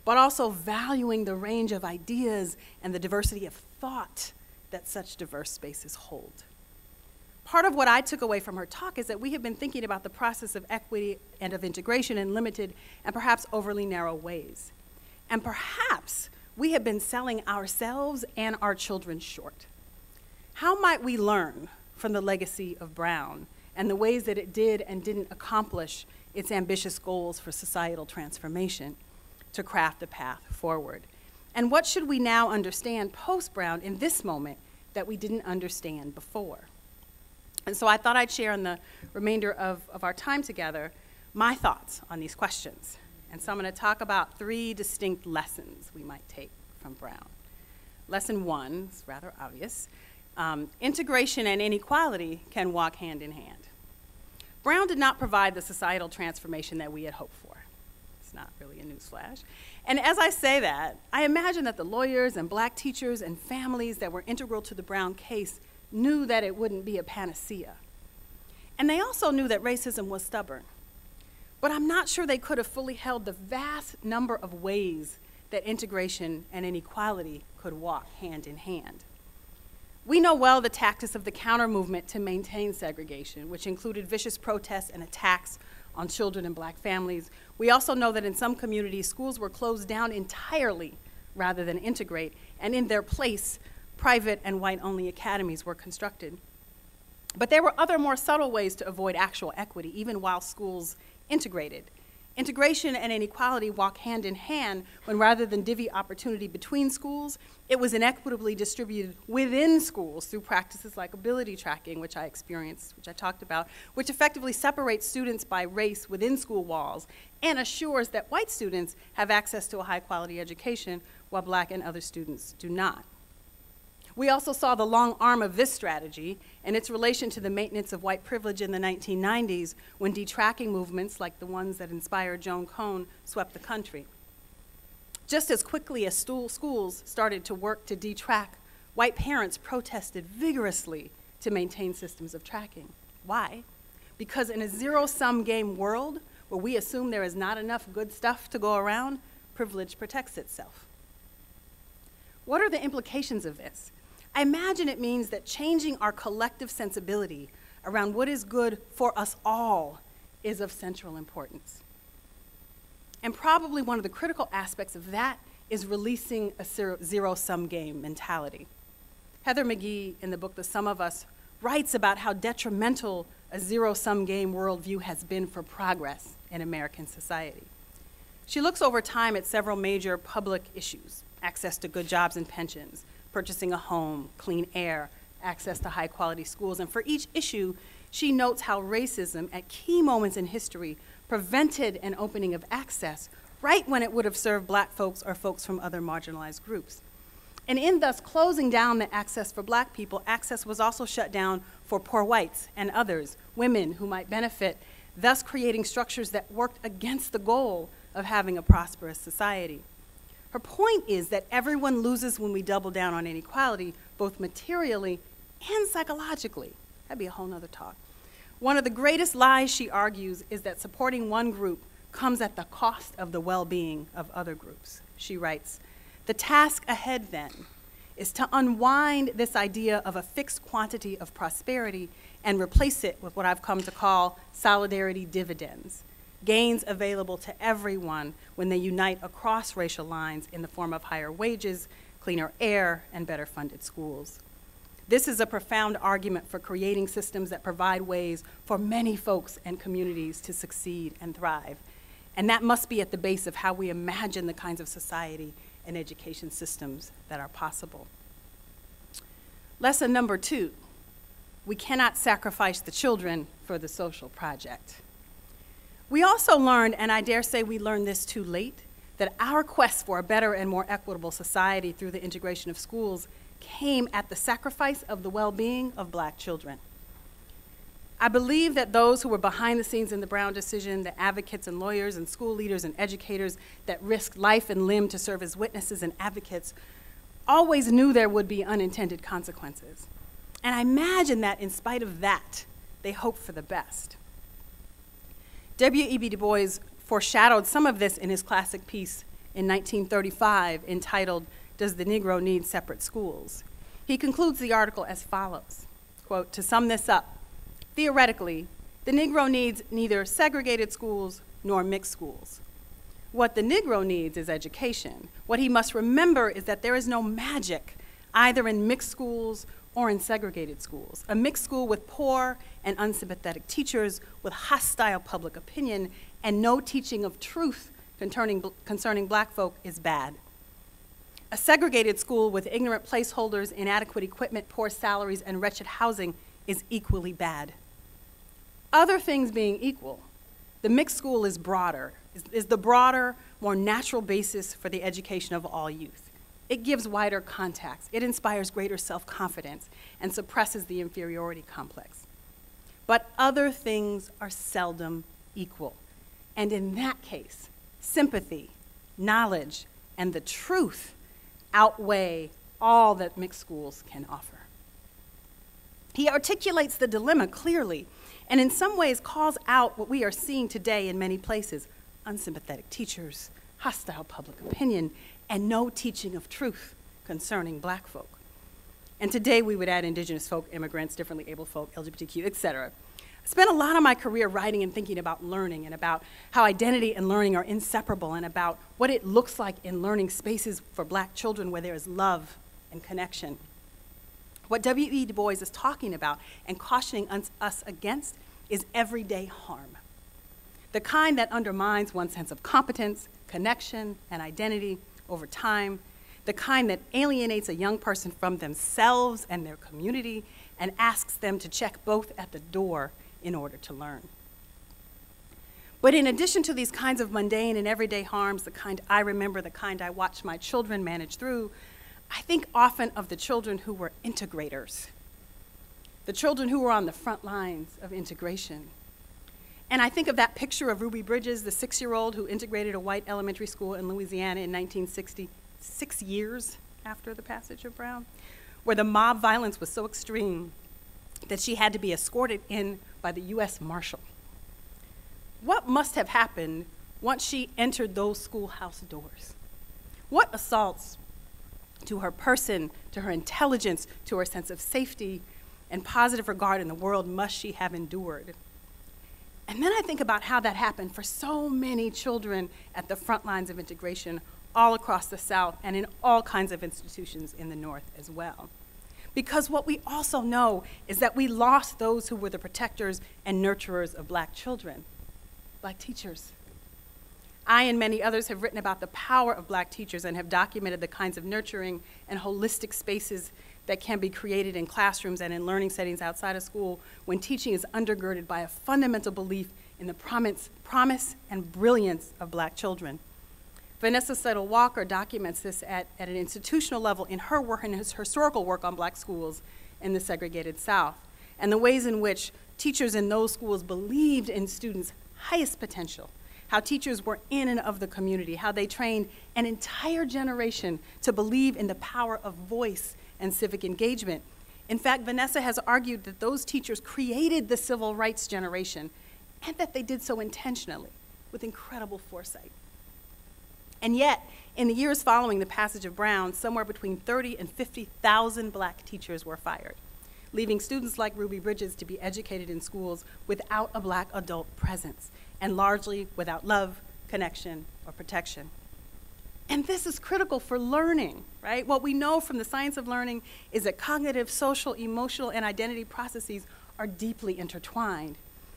but also valuing the range of ideas and the diversity of thought that such diverse spaces hold. Part of what I took away from her talk is that we have been thinking about the process of equity and of integration in limited and perhaps overly narrow ways. And perhaps we have been selling ourselves and our children short. How might we learn from the legacy of Brown and the ways that it did and didn't accomplish its ambitious goals for societal transformation to craft a path forward? And what should we now understand post-Brown in this moment that we didn't understand before? And so I thought I'd share in the remainder of our time together my thoughts on these questions. And so I'm going to talk about 3 distinct lessons we might take from Brown. Lesson 1 is rather obvious. Integration and inequality can walk hand in hand. Brown did not provide the societal transformation that we had hoped for. It's not really a newsflash. And as I say that, I imagine that the lawyers and black teachers and families that were integral to the Brown case knew that it wouldn't be a panacea. And they also knew that racism was stubborn. But I'm not sure they could have fully held the vast number of ways that integration and inequality could walk hand in hand. We know well the tactics of the counter movement to maintain segregation, which included vicious protests and attacks on children and black families. We also know that in some communities, schools were closed down entirely rather than integrate, and in their place, private and white-only academies were constructed. But there were other more subtle ways to avoid actual equity, even while schools integrated. Integration and inequality walk hand in hand when rather than divvy opportunity between schools, it was inequitably distributed within schools through practices like ability tracking, which I experienced, which I talked about, which effectively separates students by race within school walls and assures that white students have access to a high-quality education while black and other students do not. We also saw the long arm of this strategy and its relation to the maintenance of white privilege in the 1990s when detracking movements like the ones that inspired Joan Cohn swept the country. Just as quickly as schools started to work to detrack, white parents protested vigorously to maintain systems of tracking. Why? Because in a zero-sum game world where we assume there is not enough good stuff to go around, privilege protects itself. What are the implications of this? I imagine it means that changing our collective sensibility around what is good for us all is of central importance. And probably one of the critical aspects of that is releasing a zero-sum game mentality. Heather McGhee, in the book The Sum of Us, writes about how detrimental a zero-sum game worldview has been for progress in American society. She looks over time at several major public issues: access to good jobs and pensions, purchasing a home, clean air, access to high-quality schools. And for each issue, she notes how racism at key moments in history prevented an opening of access right when it would have served black folks or folks from other marginalized groups. And in thus closing down the access for black people, access was also shut down for poor whites and others, women who might benefit, thus creating structures that worked against the goal of having a prosperous society. Her point is that everyone loses when we double down on inequality, both materially and psychologically. That'd be a whole nother talk. One of the greatest lies, she argues, is that supporting one group comes at the cost of the well-being of other groups. She writes, "The task ahead, then, is to unwind this idea of a fixed quantity of prosperity and replace it with what I've come to call solidarity dividends, gains available to everyone when they unite across racial lines in the form of higher wages, cleaner air, and better funded schools. This is a profound argument for creating systems that provide ways for many folks and communities to succeed and thrive. And that must be at the base of how we imagine the kinds of society and education systems that are possible." Lesson number 2, we cannot sacrifice the children for the social project. We also learned, and I dare say we learned this too late, that our quest for a better and more equitable society through the integration of schools came at the sacrifice of the well-being of black children. I believe that those who were behind the scenes in the Brown decision, the advocates and lawyers and school leaders and educators that risked life and limb to serve as witnesses and advocates, always knew there would be unintended consequences. And I imagine that in spite of that, they hoped for the best. W.E.B. Du Bois foreshadowed some of this in his classic piece in 1935 entitled, "Does the Negro Need Separate Schools?" He concludes the article as follows, quote, "To sum this up, theoretically, the Negro needs neither segregated schools nor mixed schools. What the Negro needs is education. What he must remember is that there is no magic either in mixed schools or in segregated schools. A mixed school with poor and unsympathetic teachers, with hostile public opinion, and no teaching of truth concerning black folk is bad. A segregated school with ignorant placeholders, inadequate equipment, poor salaries, and wretched housing is equally bad. Other things being equal, the mixed school is broader is the broader, more natural basis for the education of all youth. It gives wider context, it inspires greater self-confidence, and suppresses the inferiority complex. But other things are seldom equal. And in that case, sympathy, knowledge, and the truth outweigh all that mixed schools can offer. He articulates the dilemma clearly, and in some ways calls out what we are seeing today in many places: unsympathetic teachers, hostile public opinion, and no teaching of truth concerning black folk. And today we would add indigenous folk, immigrants, differently able folk, LGBTQ, etc. I spent a lot of my career writing and thinking about learning and about how identity and learning are inseparable and about what it looks like in learning spaces for black children where there is love and connection. What W.E. Du Bois is talking about and cautioning us against is everyday harm. The kind that undermines one's sense of competence, connection, and identity over time, the kind that alienates a young person from themselves and their community and asks them to check both at the door in order to learn. But in addition to these kinds of mundane and everyday harms, the kind I remember, the kind I watched my children manage through, I think often of the children who were integrators, the children who were on the front lines of integration. And I think of that picture of Ruby Bridges, the 6-year-old who integrated a white elementary school in Louisiana in 1960, 6 years after the passage of Brown, where the mob violence was so extreme that she had to be escorted in by the U.S. Marshal. What must have happened once she entered those schoolhouse doors? What assaults to her person, to her intelligence, to her sense of safety and positive regard in the world must she have endured? And then I think about how that happened for so many children at the front lines of integration all across the South and in all kinds of institutions in the North as well. Because what we also know is that we lost those who were the protectors and nurturers of black children, black teachers. I and many others have written about the power of black teachers and have documented the kinds of nurturing and holistic spaces that can be created in classrooms and in learning settings outside of school when teaching is undergirded by a fundamental belief in the promise and brilliance of black children. Vanessa Settle Walker documents this at an institutional level in her work and his historical work on black schools in the segregated South, and the ways in which teachers in those schools believed in students' highest potential, how teachers were in and of the community, how they trained an entire generation to believe in the power of voice and civic engagement. In fact, Vanessa has argued that those teachers created the civil rights generation and that they did so intentionally with incredible foresight. And yet, in the years following the passage of Brown, somewhere between 30 and 50,000 black teachers were fired, leaving students like Ruby Bridges to be educated in schools without a black adult presence, and largely without love, connection, or protection. And this is critical for learning, right? What we know from the science of learning is that cognitive, social, emotional, and identity processes are deeply intertwined.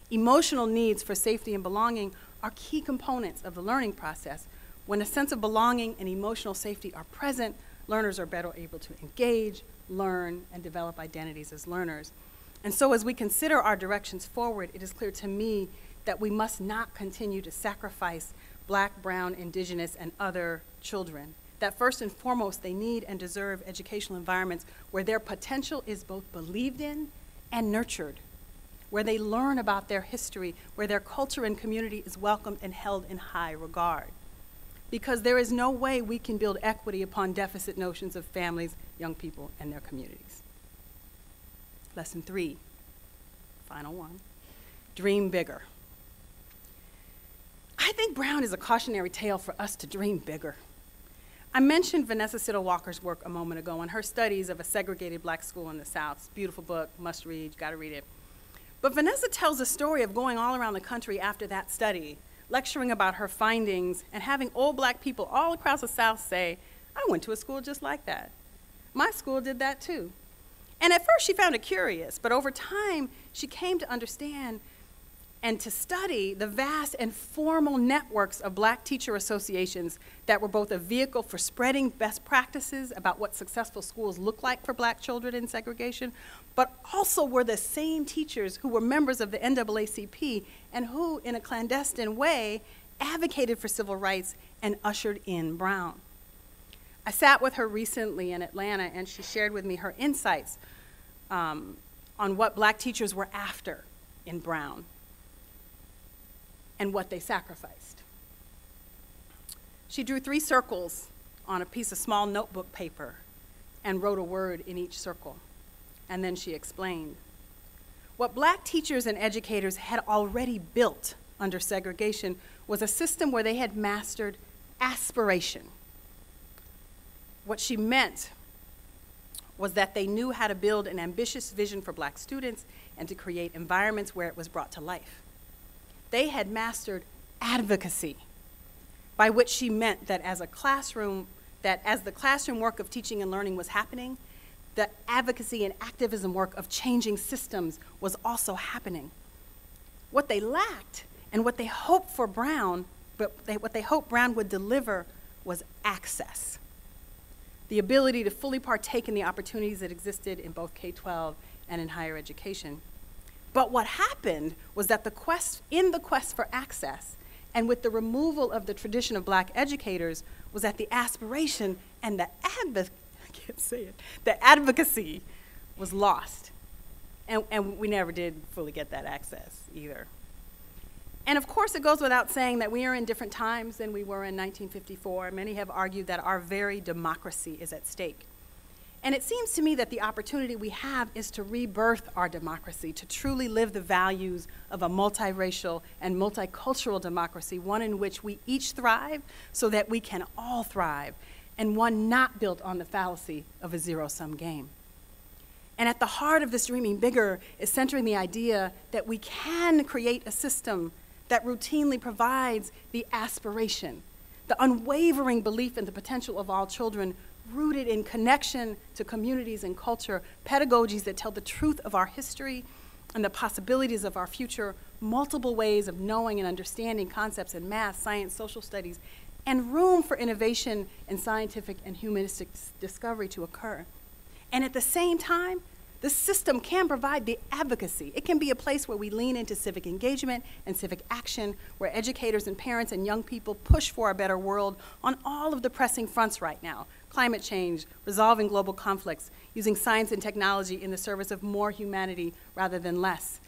Emotional needs for safety and belonging are key components of the learning process. When a sense of belonging and emotional safety are present, learners are better able to engage, learn, and develop identities as learners. And so as we consider our directions forward, it is clear to me that we must not continue to sacrifice black, brown, indigenous, and other children. That first and foremost, they need and deserve educational environments where their potential is both believed in and nurtured, where they learn about their history, where their culture and community is welcomed and held in high regard. Because there is no way we can build equity upon deficit notions of families, young people, and their communities. Lesson 3, final one, dream bigger. I think Brown is a cautionary tale for us to dream bigger. I mentioned Vanessa Settle Walker's work a moment ago on her studies of a segregated black school in the South. It's a beautiful book, must read, you gotta read it. But Vanessa tells a story of going all around the country after that study, lecturing about her findings and having old black people all across the South say, I went to a school just like that. My school did that too. And at first she found it curious, but over time she came to understand and to study the vast and formal networks of black teacher associations that were both a vehicle for spreading best practices about what successful schools look like for black children in segregation, but also were the same teachers who were members of the NAACP and who, in a clandestine way, advocated for civil rights, and ushered in Brown. I sat with her recently in Atlanta, and she shared with me her insights on what Black teachers were after in Brown and what they sacrificed. She drew 3 circles on a piece of small notebook paper and wrote a word in each circle. And then she explained. What Black teachers and educators had already built under segregation was a system where they had mastered aspiration. What she meant was that they knew how to build an ambitious vision for Black students and to create environments where it was brought to life. They had mastered advocacy, by which she meant that as the classroom work of teaching and learning was happening, the advocacy and activism work of changing systems was also happening. What they lacked and what they hoped for Brown, what they hoped Brown would deliver was access. The ability to fully partake in the opportunities that existed in both K-12 and in higher education. But what happened was that in the quest for access, and with the removal of the tradition of Black educators, was that the aspiration and the advocacy was lost. And we never did fully get that access either. And of course, it goes without saying that we are in different times than we were in 1954. Many have argued that our very democracy is at stake. And it seems to me that the opportunity we have is to rebirth our democracy, to truly live the values of a multiracial and multicultural democracy, one in which we each thrive so that we can all thrive, and one not built on the fallacy of a zero-sum game. And at the heart of this dreaming bigger is centering the idea that we can create a system that routinely provides the aspiration, the unwavering belief in the potential of all children, rooted in connection to communities and culture, pedagogies that tell the truth of our history and the possibilities of our future, multiple ways of knowing and understanding concepts in math, science, social studies, and room for innovation and scientific and humanistic discovery to occur. And at the same time, the system can provide the advocacy. It can be a place where we lean into civic engagement and civic action, where educators and parents and young people push for a better world on all of the pressing fronts right now: climate change, resolving global conflicts, using science and technology in the service of more humanity rather than less.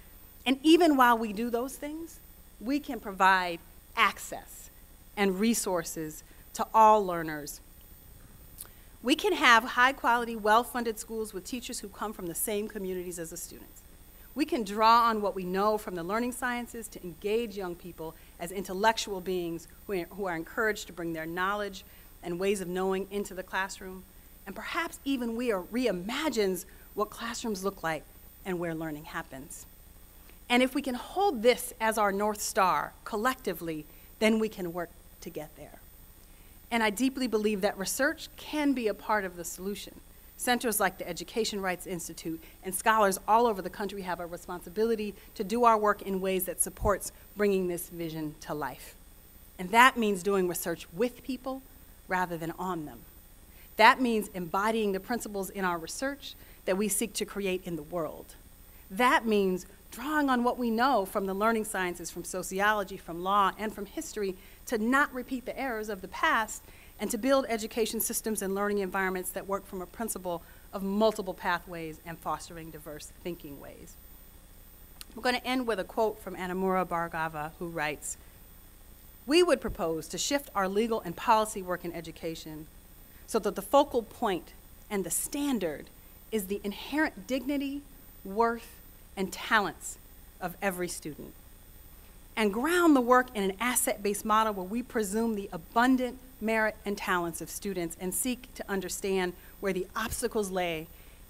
And even while we do those things, we can provide access and resources to all learners. We can have high-quality, well-funded schools with teachers who come from the same communities as the students. We can draw on what we know from the learning sciences to engage young people as intellectual beings who are encouraged to bring their knowledge and ways of knowing into the classroom. And perhaps even reimagines what classrooms look like and where learning happens. And if we can hold this as our North Star collectively, then we can work to get there. And I deeply believe that research can be a part of the solution. Centers like the Education Rights Institute and scholars all over the country have a responsibility to do our work in ways that supports bringing this vision to life. And that means doing research with people rather than on them. That means embodying the principles in our research that we seek to create in the world. That means drawing on what we know from the learning sciences, from sociology, from law, and from history to not repeat the errors of the past and to build education systems and learning environments that work from a principle of multiple pathways and fostering diverse thinking ways. I'm going to end with a quote from Anamura Bhargava, who writes, "We would propose to shift our legal and policy work in education so that the focal point and the standard is the inherent dignity, worth, and talents of every student, and ground the work in an asset-based model where we presume the abundant merit and talents of students and seek to understand where the obstacles lay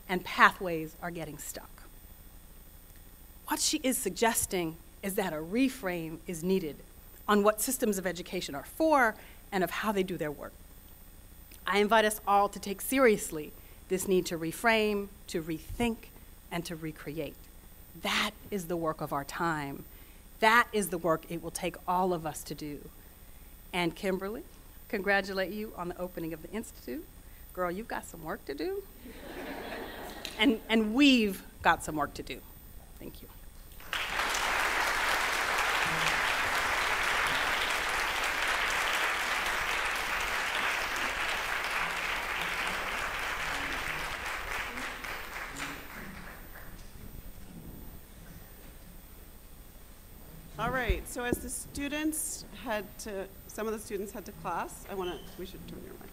and pathways are getting stuck." What she is suggesting is that a reframe is needed on what systems of education are for and of how they do their work. I invite us all to take seriously this need to reframe, to rethink, and to recreate. That is the work of our time. That is the work it will take all of us to do. And Kimberly, congratulate you on the opening of the Institute. Girl, you've got some work to do. and we've got some work to do. Thank you. All right, so as the students some of the students head to class, we should turn your mic.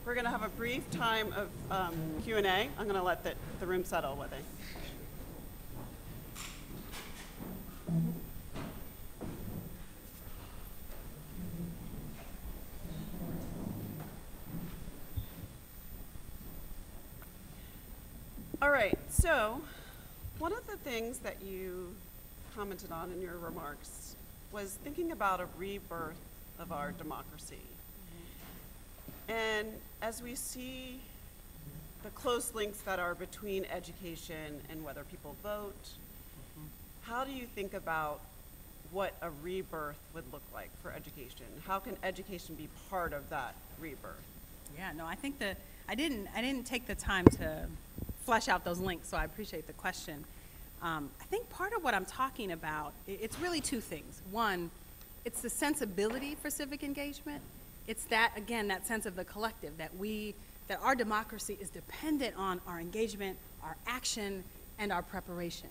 We're gonna have a brief time of Q&A. I'm gonna let the room settle with it. All right, so one of the things that you commented on in your remarks was thinking about a rebirth of our democracy. And as we see the close links that are between education and whether people vote, how do you think about what a rebirth would look like for education? How can education be part of that rebirth? Yeah, no, I think that I didn't take the time to flesh out those links, so I appreciate the question. I think part of what I'm talking about, it's really two things. One, it's the sensibility for civic engagement. It's that, again, that sense of the collective, that our democracy is dependent on our engagement, our action, and our preparation.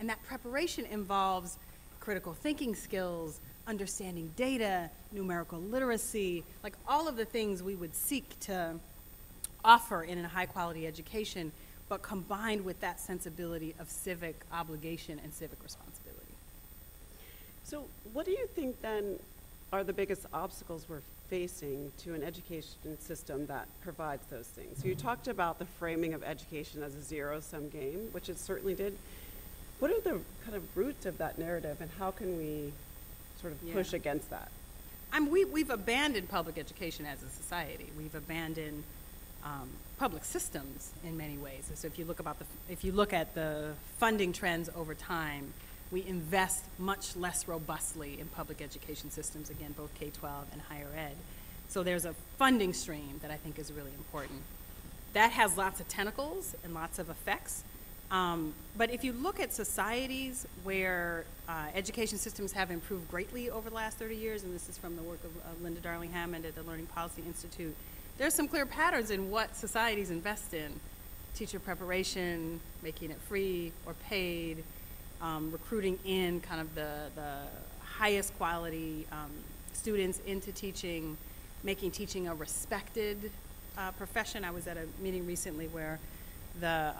And that preparation involves critical thinking skills, understanding data, numerical literacy, like all of the things we would seek to offer in a high-quality education, but combined with that sensibility of civic obligation and civic responsibility. So what do you think then are the biggest obstacles we're facing to an education system that provides those things? So you talked about the framing of education as a zero-sum game, which it certainly did. What are the kind of roots of that narrative, and how can we sort of push against that? We've abandoned public education as a society. We've abandoned public systems in many ways. So if you look at the funding trends over time, we invest much less robustly in public education systems, again, both K-12 and higher ed. So there's a funding stream that I think is really important. That has lots of tentacles and lots of effects. But if you look at societies where education systems have improved greatly over the last 30 years, and this is from the work of Linda Darling-Hammond at the Learning Policy Institute, there's some clear patterns in what societies invest in. Teacher preparation, making it free or paid, recruiting in kind of the highest quality students into teaching, making teaching a respected profession. I was at a meeting recently where the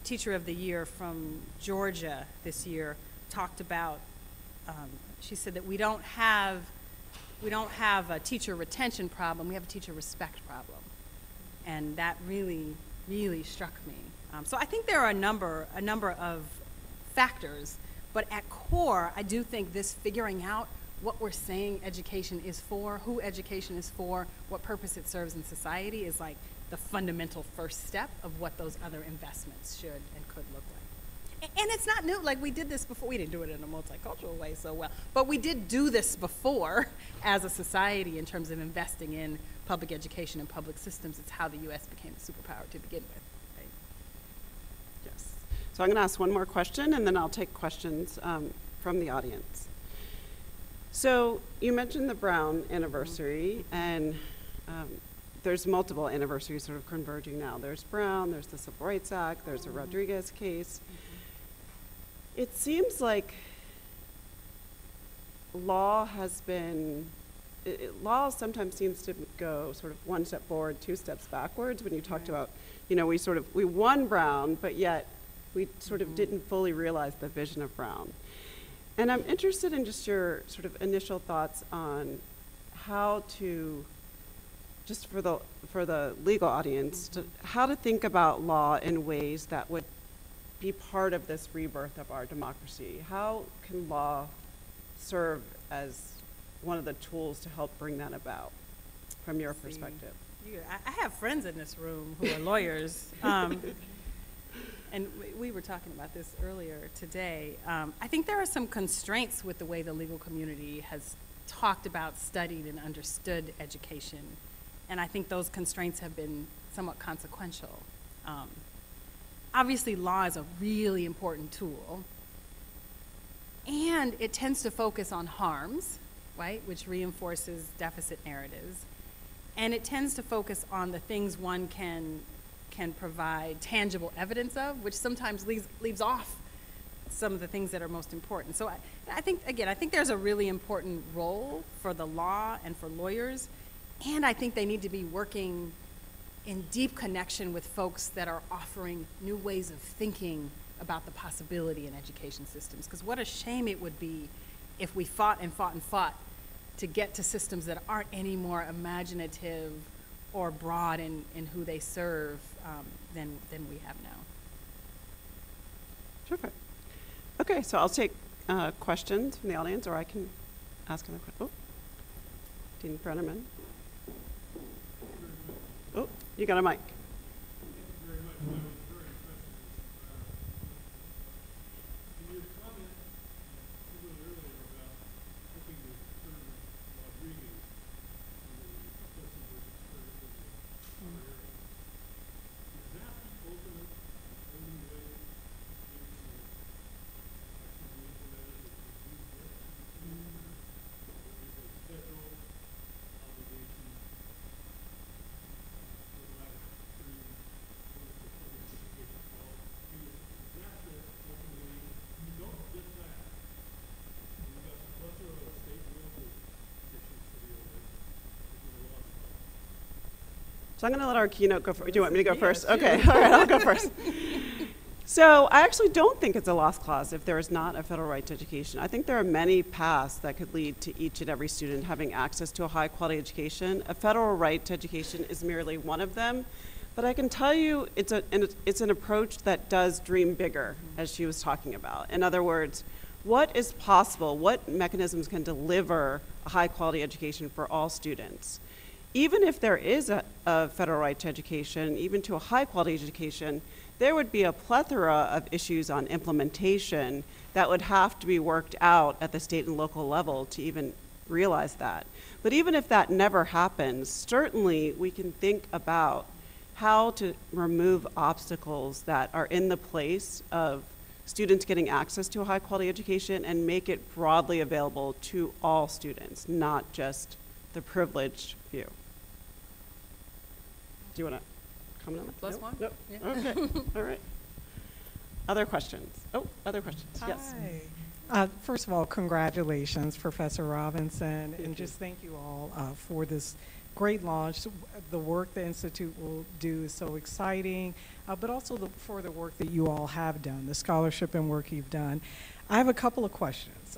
teacher of the year from Georgia this year talked about, she said that we don't have a teacher retention problem, we have a teacher respect problem. And that really, really struck me. So I think there are a number of factors, but at core, I do think this figuring out what we're saying education is for, who education is for, what purpose it serves in society is like the fundamental first step of what those other investments should and could look like. And it's not new, like we did this before. We didn't do it in a multicultural way so well, but we did do this before as a society in terms of investing in public education and public systems. It's how the US became a superpower to begin with, right? Yes. So I'm gonna ask one more question and then I'll take questions from the audience. So you mentioned the Brown anniversary, and there's multiple anniversaries sort of converging now. There's Brown, there's the Civil Rights Act, there's the Rodriguez case. It seems like law sometimes seems to go sort of one step forward, two steps backwards. When you talked about, we won Brown, but yet we sort of didn't fully realize the vision of Brown. And I'm interested in just your sort of initial thoughts on how to, just for the legal audience, how to think about law in ways that would be part of this rebirth of our democracy. How can law serve as one of the tools to help bring that about from your perspective? I have friends in this room who are lawyers. And we were talking about this earlier today. I think there are some constraints with the way the legal community has talked about, studied, and understood education. And I think those constraints have been somewhat consequential. Obviously, law is a really important tool. And it tends to focus on harms, right, which reinforces deficit narratives. And it tends to focus on the things one can provide tangible evidence of, which sometimes leaves off some of the things that are most important. So I think, again, I think there's a really important role for the law and for lawyers, and I think they need to be working in deep connection with folks that are offering new ways of thinking about the possibility in education systems. Because what a shame it would be if we fought and fought and fought to get to systems that aren't any more imaginative or broad in who they serve than we have now. Terrific. Okay, so I'll take questions from the audience, or I can ask another question. Oh, Dean Brenneman. Oh, you got a mic. So I'm going to let our keynote go first. Do you want me to go first? Okay, all right, I'll go first. So I actually don't think it's a lost cause if there is not a federal right to education. I think there are many paths that could lead to each and every student having access to a high quality education. A federal right to education is merely one of them. But I can tell you it's an approach that does dream bigger, as she was talking about. In other words, what is possible? What mechanisms can deliver a high quality education for all students? Even if there is a federal right to education, even to a high quality education, there would be a plethora of issues on implementation that would have to be worked out at the state and local level to even realize that. But even if that never happens, certainly we can think about how to remove obstacles that are in the place of students getting access to a high quality education and make it broadly available to all students, not just the privileged few. Do you want to comment on that? Plus nope. one? Nope. Yeah. Okay, all right. Other questions? Oh, other questions, yes. Hi. First of all, congratulations, Professor Robinson, and just thank you all for this great launch. The work the Institute will do is so exciting, but also for the work that you all have done, the scholarship and work you've done. I have a couple of questions.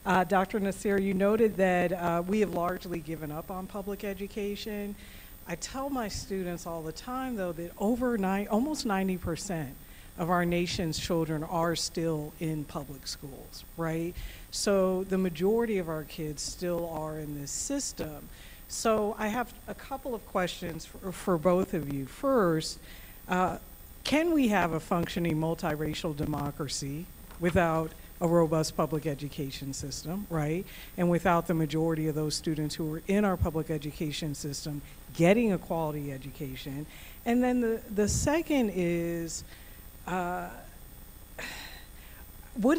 Dr. Nasir, you noted that we have largely given up on public education. I tell my students all the time, though, that almost 90% of our nation's children are still in public schools, right? So the majority of our kids still are in this system. So I have a couple of questions for both of you. First, can we have a functioning multiracial democracy without a robust public education system, right? And without the majority of those students who are in our public education system getting a quality education? And then the second is, what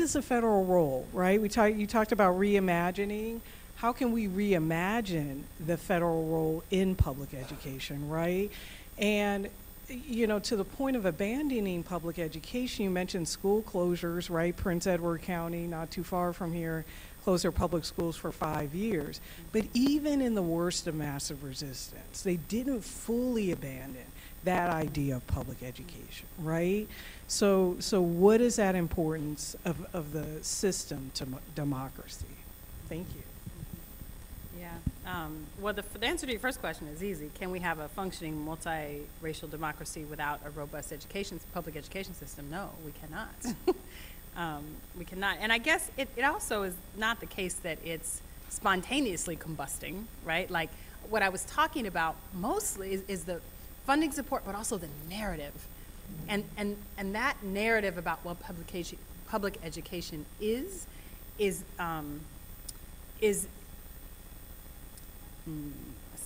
is the federal role, right? You talked about reimagining. How can we reimagine the federal role in public education, right? And you know, to the point of abandoning public education, you mentioned school closures, right? Prince Edward County, not too far from here, closed their public schools for 5 years. But even in the worst of massive resistance, they didn't fully abandon that idea of public education, right? So what is that importance of the system to democracy? Thank you. Yeah. Well, the answer to your first question is easy. Can we have a functioning multiracial democracy without a robust public education system? No, we cannot. We cannot. And I guess it also is not the case that it's spontaneously combusting, right? Like what I was talking about mostly is the funding support, but also the narrative. And that narrative about what public education is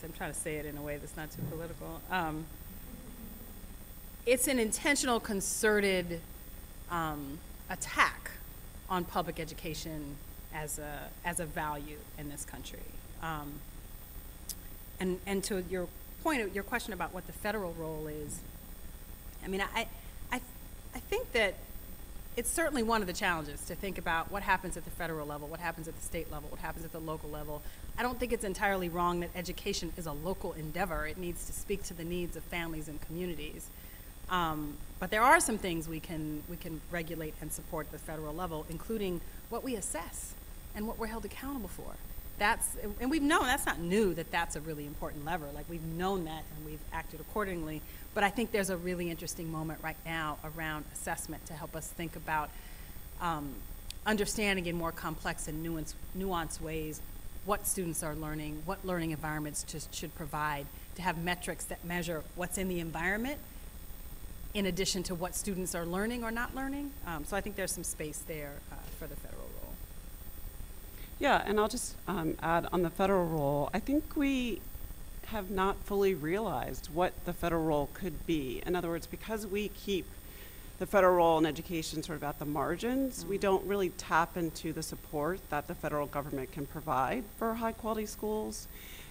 I'm trying to say it in a way that's not too political. It's an intentional, concerted attack on public education as a value in this country. And to your point, your question about what the federal role is, I mean, I think that it's certainly one of the challenges to think about what happens at the federal level, what happens at the state level, what happens at the local level. I don't think it's entirely wrong that education is a local endeavor. It needs to speak to the needs of families and communities. But there are some things we can regulate and support at the federal level, including what we assess and what we're held accountable for. And we've known, that's not new, that that's a really important lever. Like, we've known that and we've acted accordingly. But I think there's a really interesting moment right now around assessment to help us think about understanding in more complex and nuanced ways what students are learning, what learning environments should provide, to have metrics that measure what's in the environment in addition to what students are learning or not learning. So I think there's some space there for the federal role. Yeah, and I'll just add on the federal role, I think we have not fully realized what the federal role could be. In other words, because we keep the federal role in education sort of at the margins, we don't really tap into the support that the federal government can provide for high quality schools.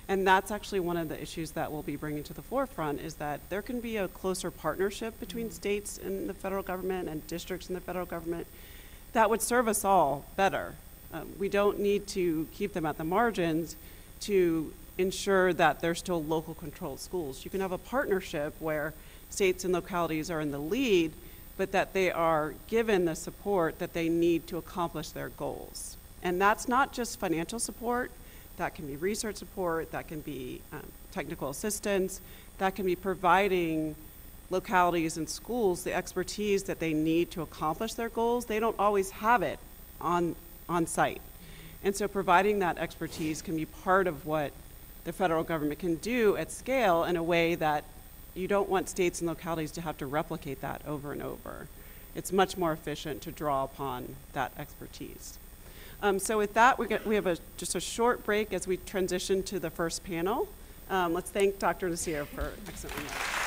And that's actually one of the issues that we'll be bringing to the forefront, is that there can be a closer partnership between states and the federal government and districts in the federal government that would serve us all better. We don't need to keep them at the margins to ensure that they're still local controlled schools. You can have a partnership where states and localities are in the lead, but that they are given the support that they need to accomplish their goals. And that's not just financial support, that can be research support, that can be technical assistance, that can be providing localities and schools the expertise that they need to accomplish their goals. They don't always have it on site. And so providing that expertise can be part of what the federal government can do at scale in a way that you don't want states and localities to have to replicate that over and over. It's much more efficient to draw upon that expertise. So with that, we have just a short break as we transition to the first panel. Let's thank Dr. Nasir for excellent remarks.